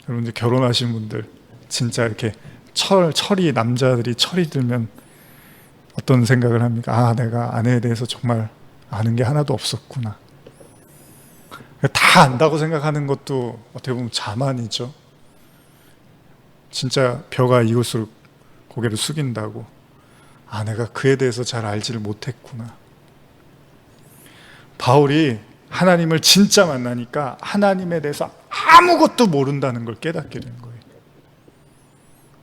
S1: 여러분, 이제 결혼하신 분들 진짜 이렇게 철이, 남자들이 철이 들면 어떤 생각을 합니까? 내가 아내에 대해서 정말 아는 게 하나도 없었구나. 다 안다고 생각하는 것도 어떻게 보면 자만이죠. 진짜 벼가 익을수록 고개를 숙인다고. 내가 그에 대해서 잘 알지를 못했구나. 바울이 하나님을 진짜 만나니까 하나님에 대해서 아무것도 모른다는 걸 깨닫게 된 거예요.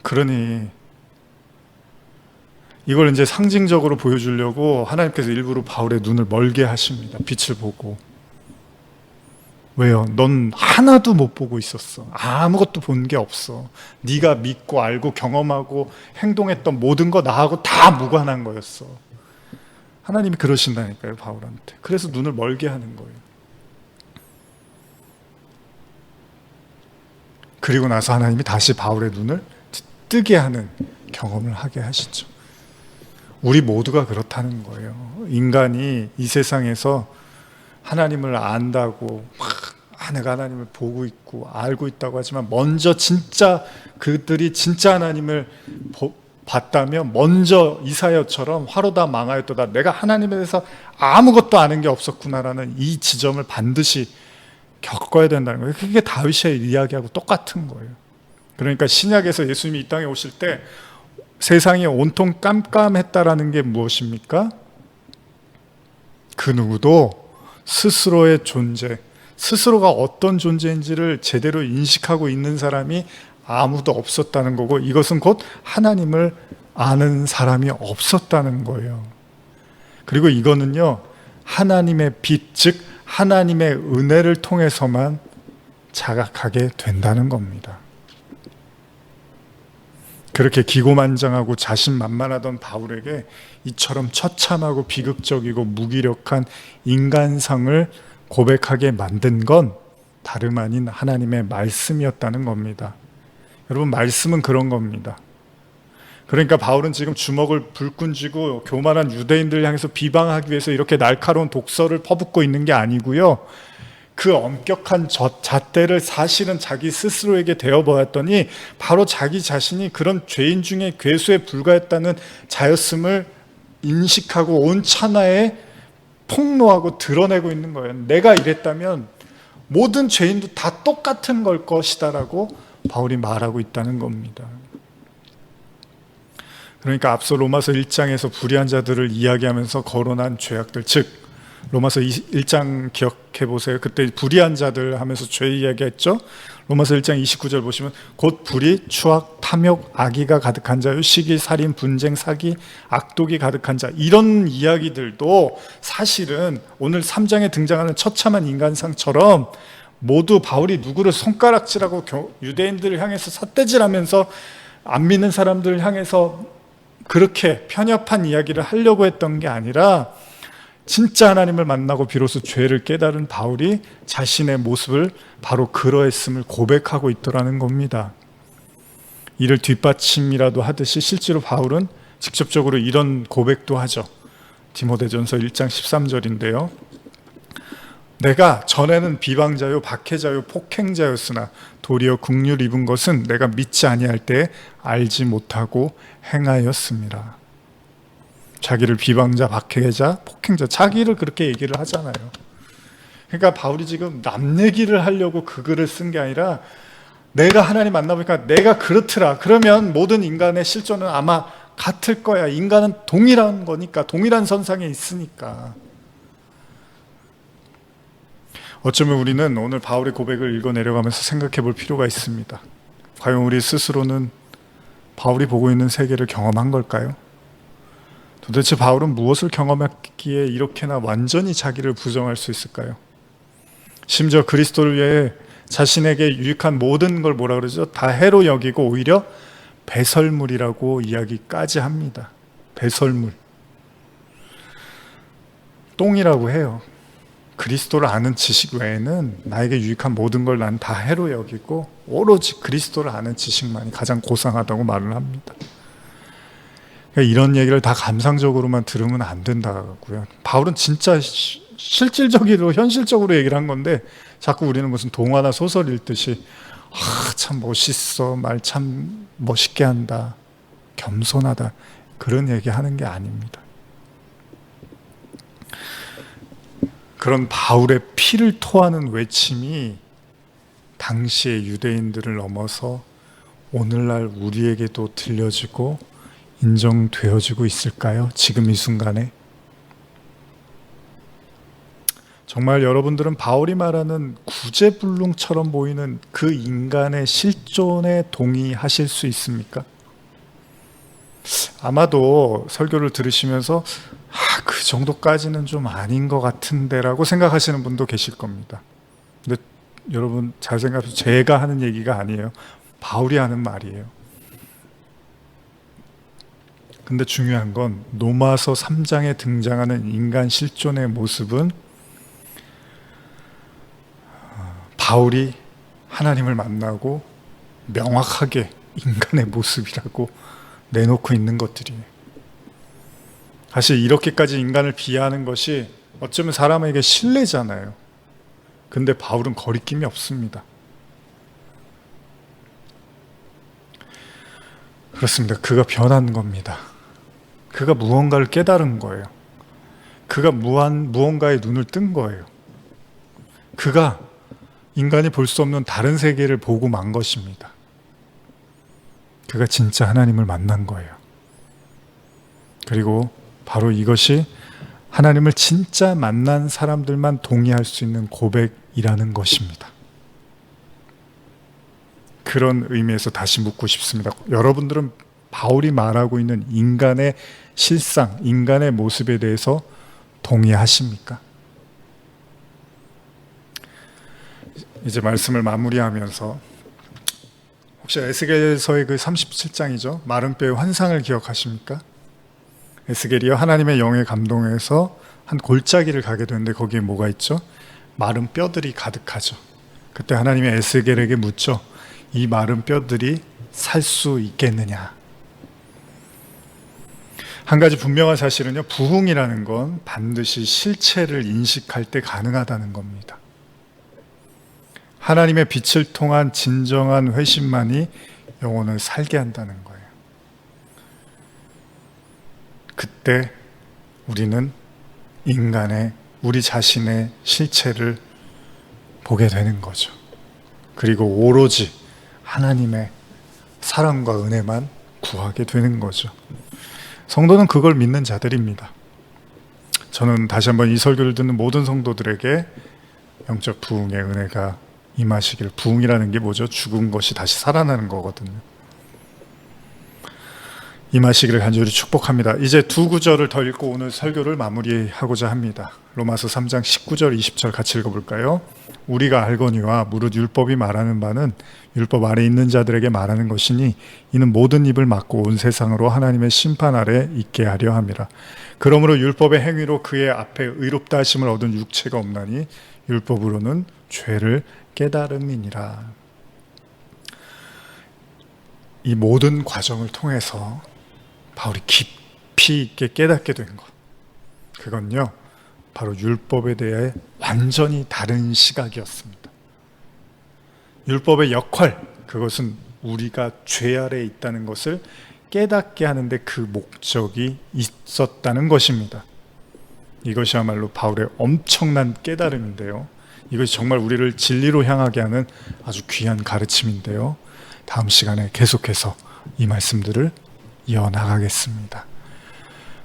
S1: 그러니 이걸 이제 상징적으로 보여주려고 하나님께서 일부러 바울의 눈을 멀게 하십니다. 빛을 보고. 왜요? 넌 하나도 못 보고 있었어. 아무것도 본 게 없어. 네가 믿고 알고 경험하고 행동했던 모든 거 나하고 다 무관한 거였어. 하나님이 그러신다니까요, 바울한테. 그래서 눈을 멀게 하는 거예요. 그리고 나서 하나님이 다시 바울의 눈을 뜨게 하는 경험을 하게 하시죠. 우리 모두가 그렇다는 거예요. 인간이 이 세상에서 하나님을 안다고 내가 하나님을 보고 있고 알고 있다고 하지만, 먼저 진짜 그들이 진짜 하나님을 봤다면 먼저 이사야처럼 화로다 망하였도다, 내가 하나님에 대해서 아무것도 아는 게 없었구나라는 이 지점을 반드시 겪어야 된다는 거예요. 그게 다윗의 이야기하고 똑같은 거예요. 그러니까 신약에서 예수님이 이 땅에 오실 때 세상이 온통 깜깜했다라는 게 무엇입니까? 그 누구도 스스로의 존재, 스스로가 어떤 존재인지를 제대로 인식하고 있는 사람이 아무도 없었다는 거고, 이것은 곧 하나님을 아는 사람이 없었다는 거예요. 그리고 이거는요, 하나님의 빛, 즉 하나님의 은혜를 통해서만 자각하게 된다는 겁니다. 그렇게 기고만장하고 자신만만하던 바울에게 이처럼 처참하고 비극적이고 무기력한 인간상을 고백하게 만든 건 다름 아닌 하나님의 말씀이었다는 겁니다. 여러분, 말씀은 그런 겁니다. 그러니까 바울은 지금 주먹을 불끈 쥐고 교만한 유대인들을 향해서 비방하기 위해서 이렇게 날카로운 독서를 퍼붓고 있는 게 아니고요, 그 엄격한 잣대를 사실은 자기 스스로에게 대어보았더니 바로 자기 자신이 그런 죄인 중에 괴수에 불과했다는 자였음을 인식하고 온 찬하에 폭로하고 드러내고 있는 거예요. 내가 이랬다면 모든 죄인도 다 똑같은 걸 것이다라고 바울이 말하고 있다는 겁니다. 그러니까 앞서 로마서 1장에서 불의한 자들을 이야기하면서 거론한 죄악들, 즉 로마서 1장 기억해 보세요. 그때 불의한 자들 하면서 죄 이야기했죠. 로마서 1장 29절 보시면 곧 불의, 추악, 탐욕, 악의가 가득한 자요, 시기, 살인, 분쟁, 사기, 악독이 가득한 자, 이런 이야기들도 사실은 오늘 3장에 등장하는 처참한 인간상처럼 모두 바울이 누구를 손가락질하고 유대인들을 향해서 삿대질하면서 안 믿는 사람들을 향해서 그렇게 편협한 이야기를 하려고 했던 게 아니라 진짜 하나님을 만나고 비로소 죄를 깨달은 바울이 자신의 모습을 바로 그러했음을 고백하고 있더라는 겁니다. 이를 뒷받침이라도 하듯이 실제로 바울은 직접적으로 이런 고백도 하죠. 디모데전서 1장 13절인데요. 내가 전에는 비방자요 박해자요 폭행자였으나 도리어 긍휼 입은 것은 내가 믿지 아니할 때 알지 못하고 행하였습니다. 자기를 비방자, 박해자, 폭행자, 자기를 그렇게 얘기를 하잖아요. 그러니까 바울이 지금 남 얘기를 하려고 그 글을 쓴 게 아니라 내가 하나님 만나보니까 내가 그렇더라. 그러면 모든 인간의 실존은 아마 같을 거야. 인간은 동일한 거니까, 동일한 선상에 있으니까. 어쩌면 우리는 오늘 바울의 고백을 읽어 내려가면서 생각해 볼 필요가 있습니다. 과연 우리 스스로는 바울이 보고 있는 세계를 경험한 걸까요? 도대체 바울은 무엇을 경험했기에 이렇게나 완전히 자기를 부정할 수 있을까요? 심지어 그리스도를 위해 자신에게 유익한 모든 걸 뭐라 그러죠? 다 해로 여기고 오히려 배설물이라고 이야기까지 합니다. 배설물. 똥이라고 해요. 그리스도를 아는 지식 외에는 나에게 유익한 모든 걸 난 다 해로 여기고 오로지 그리스도를 아는 지식만이 가장 고상하다고 말을 합니다. 그러니까 이런 얘기를 다 감상적으로만 들으면 안 된다고요. 바울은 진짜 실질적으로 현실적으로 얘기를 한 건데 자꾸 우리는 무슨 동화나 소설 읽듯이 참 멋있어, 말 참 멋있게 한다, 겸손하다, 그런 얘기하는 게 아닙니다. 그런 바울의 피를 토하는 외침이 당시의 유대인들을 넘어서 오늘날 우리에게도 들려지고 인정되어지고 있을까요? 지금 이 순간에? 정말 여러분들은 바울이 말하는 구제불능처럼 보이는 그 인간의 실존에 동의하실 수 있습니까? 아마도 설교를 들으시면서 그 정도까지는 좀 아닌 것 같은데 라고 생각하시는 분도 계실 겁니다. 근데 여러분 잘 생각해보세요. 제가 하는 얘기가 아니에요. 바울이 하는 말이에요. 근데 중요한 건 로마서 3장에 등장하는 인간 실존의 모습은 바울이 하나님을 만나고 명확하게 인간의 모습이라고 내놓고 있는 것들이에요. 사실 이렇게까지 인간을 비하하는 것이 어쩌면 사람에게 신뢰잖아요. 근데 바울은 거리낌이 없습니다. 그렇습니다. 그가 변한 겁니다. 그가 무언가를 깨달은 거예요. 그가 무언가의 눈을 뜬 거예요. 그가 인간이 볼 수 없는 다른 세계를 보고 만 것입니다. 그가 진짜 하나님을 만난 거예요. 그리고 바로 이것이 하나님을 진짜 만난 사람들만 동의할 수 있는 고백이라는 것입니다. 그런 의미에서 다시 묻고 싶습니다. 여러분들은 바울이 말하고 있는 인간의 실상, 인간의 모습에 대해서 동의하십니까? 이제 말씀을 마무리하면서 혹시 에스겔서의 그 37장이죠. 마른 뼈의 환상을 기억하십니까? 에스겔이요, 하나님의 영에 감동해서 한 골짜기를 가게 되는데 거기에 뭐가 있죠? 마른 뼈들이 가득하죠. 그때 하나님이 에스겔에게 묻죠. 이 마른 뼈들이 살 수 있겠느냐? 한 가지 분명한 사실은요, 부흥이라는 건 반드시 실체를 인식할 때 가능하다는 겁니다. 하나님의 빛을 통한 진정한 회심만이 영혼을 살게 한다는 거예요. 그때 우리는 우리 자신의 실체를 보게 되는 거죠. 그리고 오로지 하나님의 사랑과 은혜만 구하게 되는 거죠. 성도는 그걸 믿는 자들입니다. 저는 다시 한번 이 설교를 듣는 모든 성도들에게 영적 부흥의 은혜가 임하시길. 부흥이라는 게 뭐죠? 죽은 것이 다시 살아나는 거거든요. 임하시기를 간절히 축복합니다. 이제 두 구절을 더 읽고 오늘 설교를 마무리하고자 합니다. 로마서 3장 19절 20절 같이 읽어볼까요? 우리가 알거니와 무릇 율법이 말하는 바는 율법 아래 있는 자들에게 말하는 것이니 이는 모든 입을 막고 온 세상으로 하나님의 심판 아래 있게 하려 함이라. 그러므로 율법의 행위로 그의 앞에 의롭다 하심을 얻은 육체가 없나니 율법으로는 죄를 깨달음이니라. 이 모든 과정을 통해서 바울이 깊이 있게 깨닫게 된 것, 그건요 바로 율법에 대해 완전히 다른 시각이었습니다. 율법의 역할, 그것은 우리가 죄 아래에 있다는 것을 깨닫게 하는데 그 목적이 있었다는 것입니다. 이것이야말로 바울의 엄청난 깨달음인데요, 이것이 정말 우리를 진리로 향하게 하는 아주 귀한 가르침인데요, 다음 시간에 계속해서 이 말씀들을 이어나가겠습니다.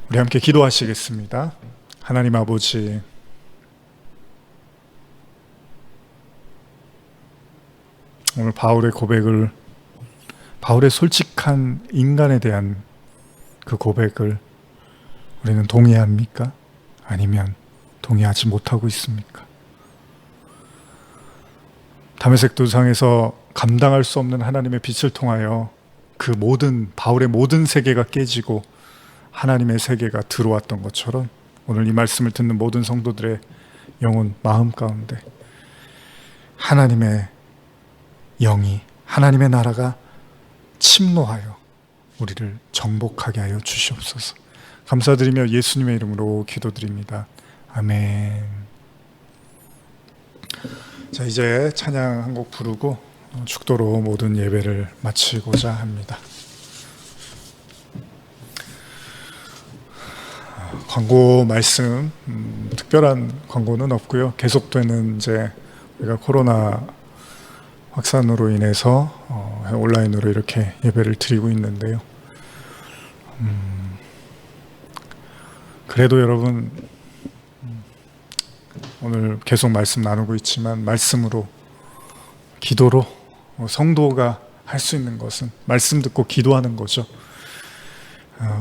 S1: 우리 함께 기도하시겠습니다. 하나님 아버지, 오늘 바울의 고백을, 바울의 솔직한 인간에 대한 그 고백을 우리는 동의합니까? 아니면 동의하지 못하고 있습니까? 다메섹 도상에서 감당할 수 없는 하나님의 빛을 통하여 그 모든, 바울의 모든 세계가 깨지고 하나님의 세계가 들어왔던 것처럼 오늘 이 말씀을 듣는 모든 성도들의 영혼, 마음 가운데 하나님의 영이, 하나님의 나라가 침노하여 우리를 정복하게 하여 주시옵소서. 감사드리며 예수님의 이름으로 기도드립니다. 아멘. 자, 이제 찬양 한 곡 부르고 축도로 모든 예배를 마치고자 합니다. 광고 말씀, 특별한 광고는 없고요. 계속되는 이제 우리가 코로나 확산으로 인해서 온라인으로 이렇게 예배를 드리고 있는데요. 그래도 여러분, 오늘 계속 말씀 나누고 있지만 말씀으로, 기도로 성도가 할 수 있는 것은 말씀 듣고 기도하는 거죠.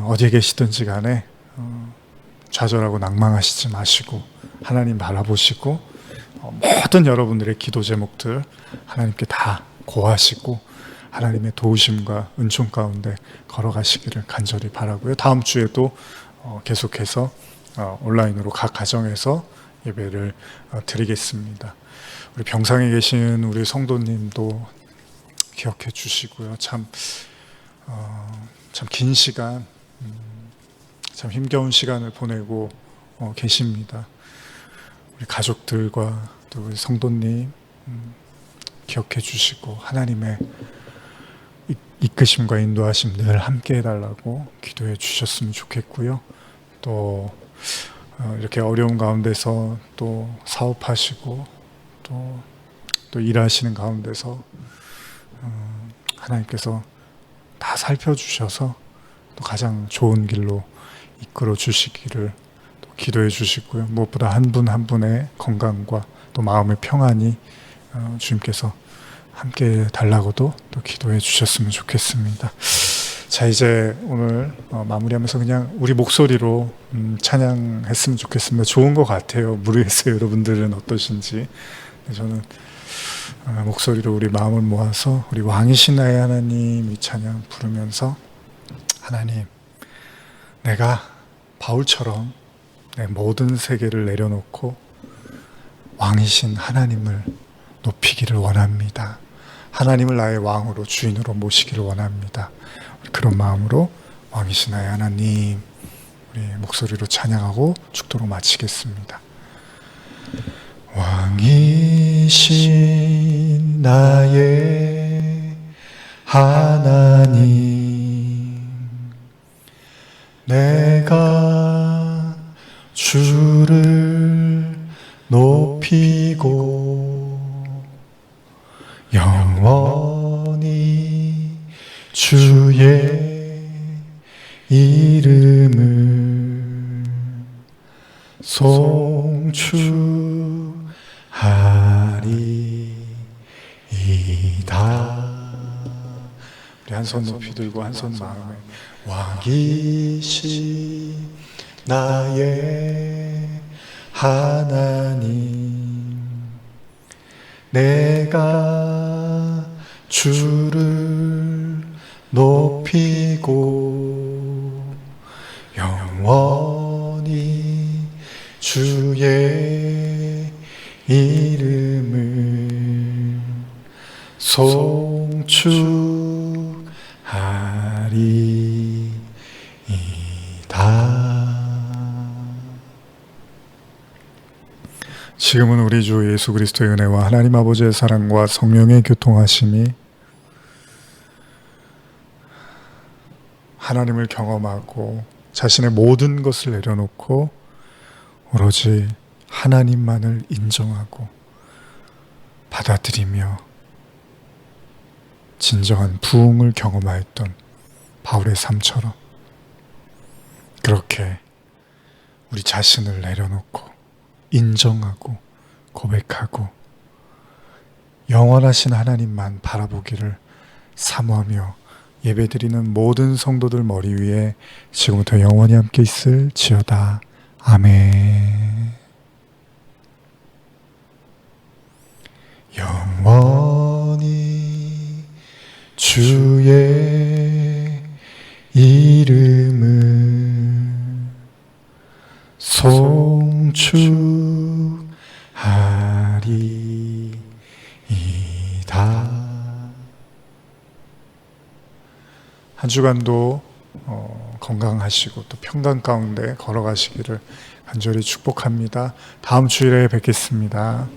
S1: 어디에 계시든지 간에 좌절하고 낭망하시지 마시고 하나님 바라보시고 모든 여러분들의 기도 제목들 하나님께 다 고하시고 하나님의 도우심과 은총 가운데 걸어가시기를 간절히 바라고요. 다음 주에도 계속해서 온라인으로 각 가정에서 예배를 드리겠습니다. 우리 병상에 계신 우리 성도님도 기억해 주시고요. 참 긴 시간, 참 힘겨운 시간을 보내고 계십니다. 우리 가족들과 또 우리 성도님 기억해 주시고 하나님의 이끄심과 인도하심 늘 함께 해달라고 기도해 주셨으면 좋겠고요. 또 이렇게 어려운 가운데서 또 사업하시고 또 일하시는 가운데서 하나님께서 다 살펴주셔서 또 가장 좋은 길로 이끌어 주시기를 또 기도해 주시고요. 무엇보다 한 분 한 분의 건강과 또 마음의 평안이 주님께서 함께 달라고도 또 기도해 주셨으면 좋겠습니다. 자, 이제 오늘 마무리하면서 그냥 우리 목소리로 찬양했으면 좋겠습니다. 좋은 것 같아요. 모르겠어요, 여러분들은 어떠신지. 저는 목소리로 우리 마음을 모아서 우리 왕이신 나의 하나님 이 찬양 부르면서, 하나님, 내가 바울처럼 내 모든 세계를 내려놓고 왕이신 하나님을 높이기를 원합니다. 하나님을 나의 왕으로, 주인으로 모시기를 원합니다. 그런 마음으로 왕이신 나의 하나님, 우리 목소리로 찬양하고 축도로 마치겠습니다. 왕이신 나의 하나님, 내가 주를 높이고 영원히 주의 이름을 송축하리이다. 우리 한 손 높이 들고 한 손 마음에 왕이시 나의 하나님, 내가 주를 높이고 영원히 주의 이름을 송축하리이다. 지금은 우리 주 예수 그리스도의 은혜와 하나님 아버지의 사랑과 성령의 교통하심이 하나님을 경험하고 자신의 모든 것을 내려놓고 오로지 하나님만을 인정하고 받아들이며 진정한 부흥을 경험하였던 바울의 삶처럼 그렇게 우리 자신을 내려놓고 인정하고 고백하고 영원하신 하나님만 바라보기를 사모하며 예배드리는 모든 성도들 머리 위에 지금부터 영원히 함께 있을지어다. 아멘. 영원히 주의 이름을 송축하리이다. 한 주간도 건강하시고 또 평강 가운데 걸어가시기를 간절히 축복합니다. 다음 주일에 뵙겠습니다.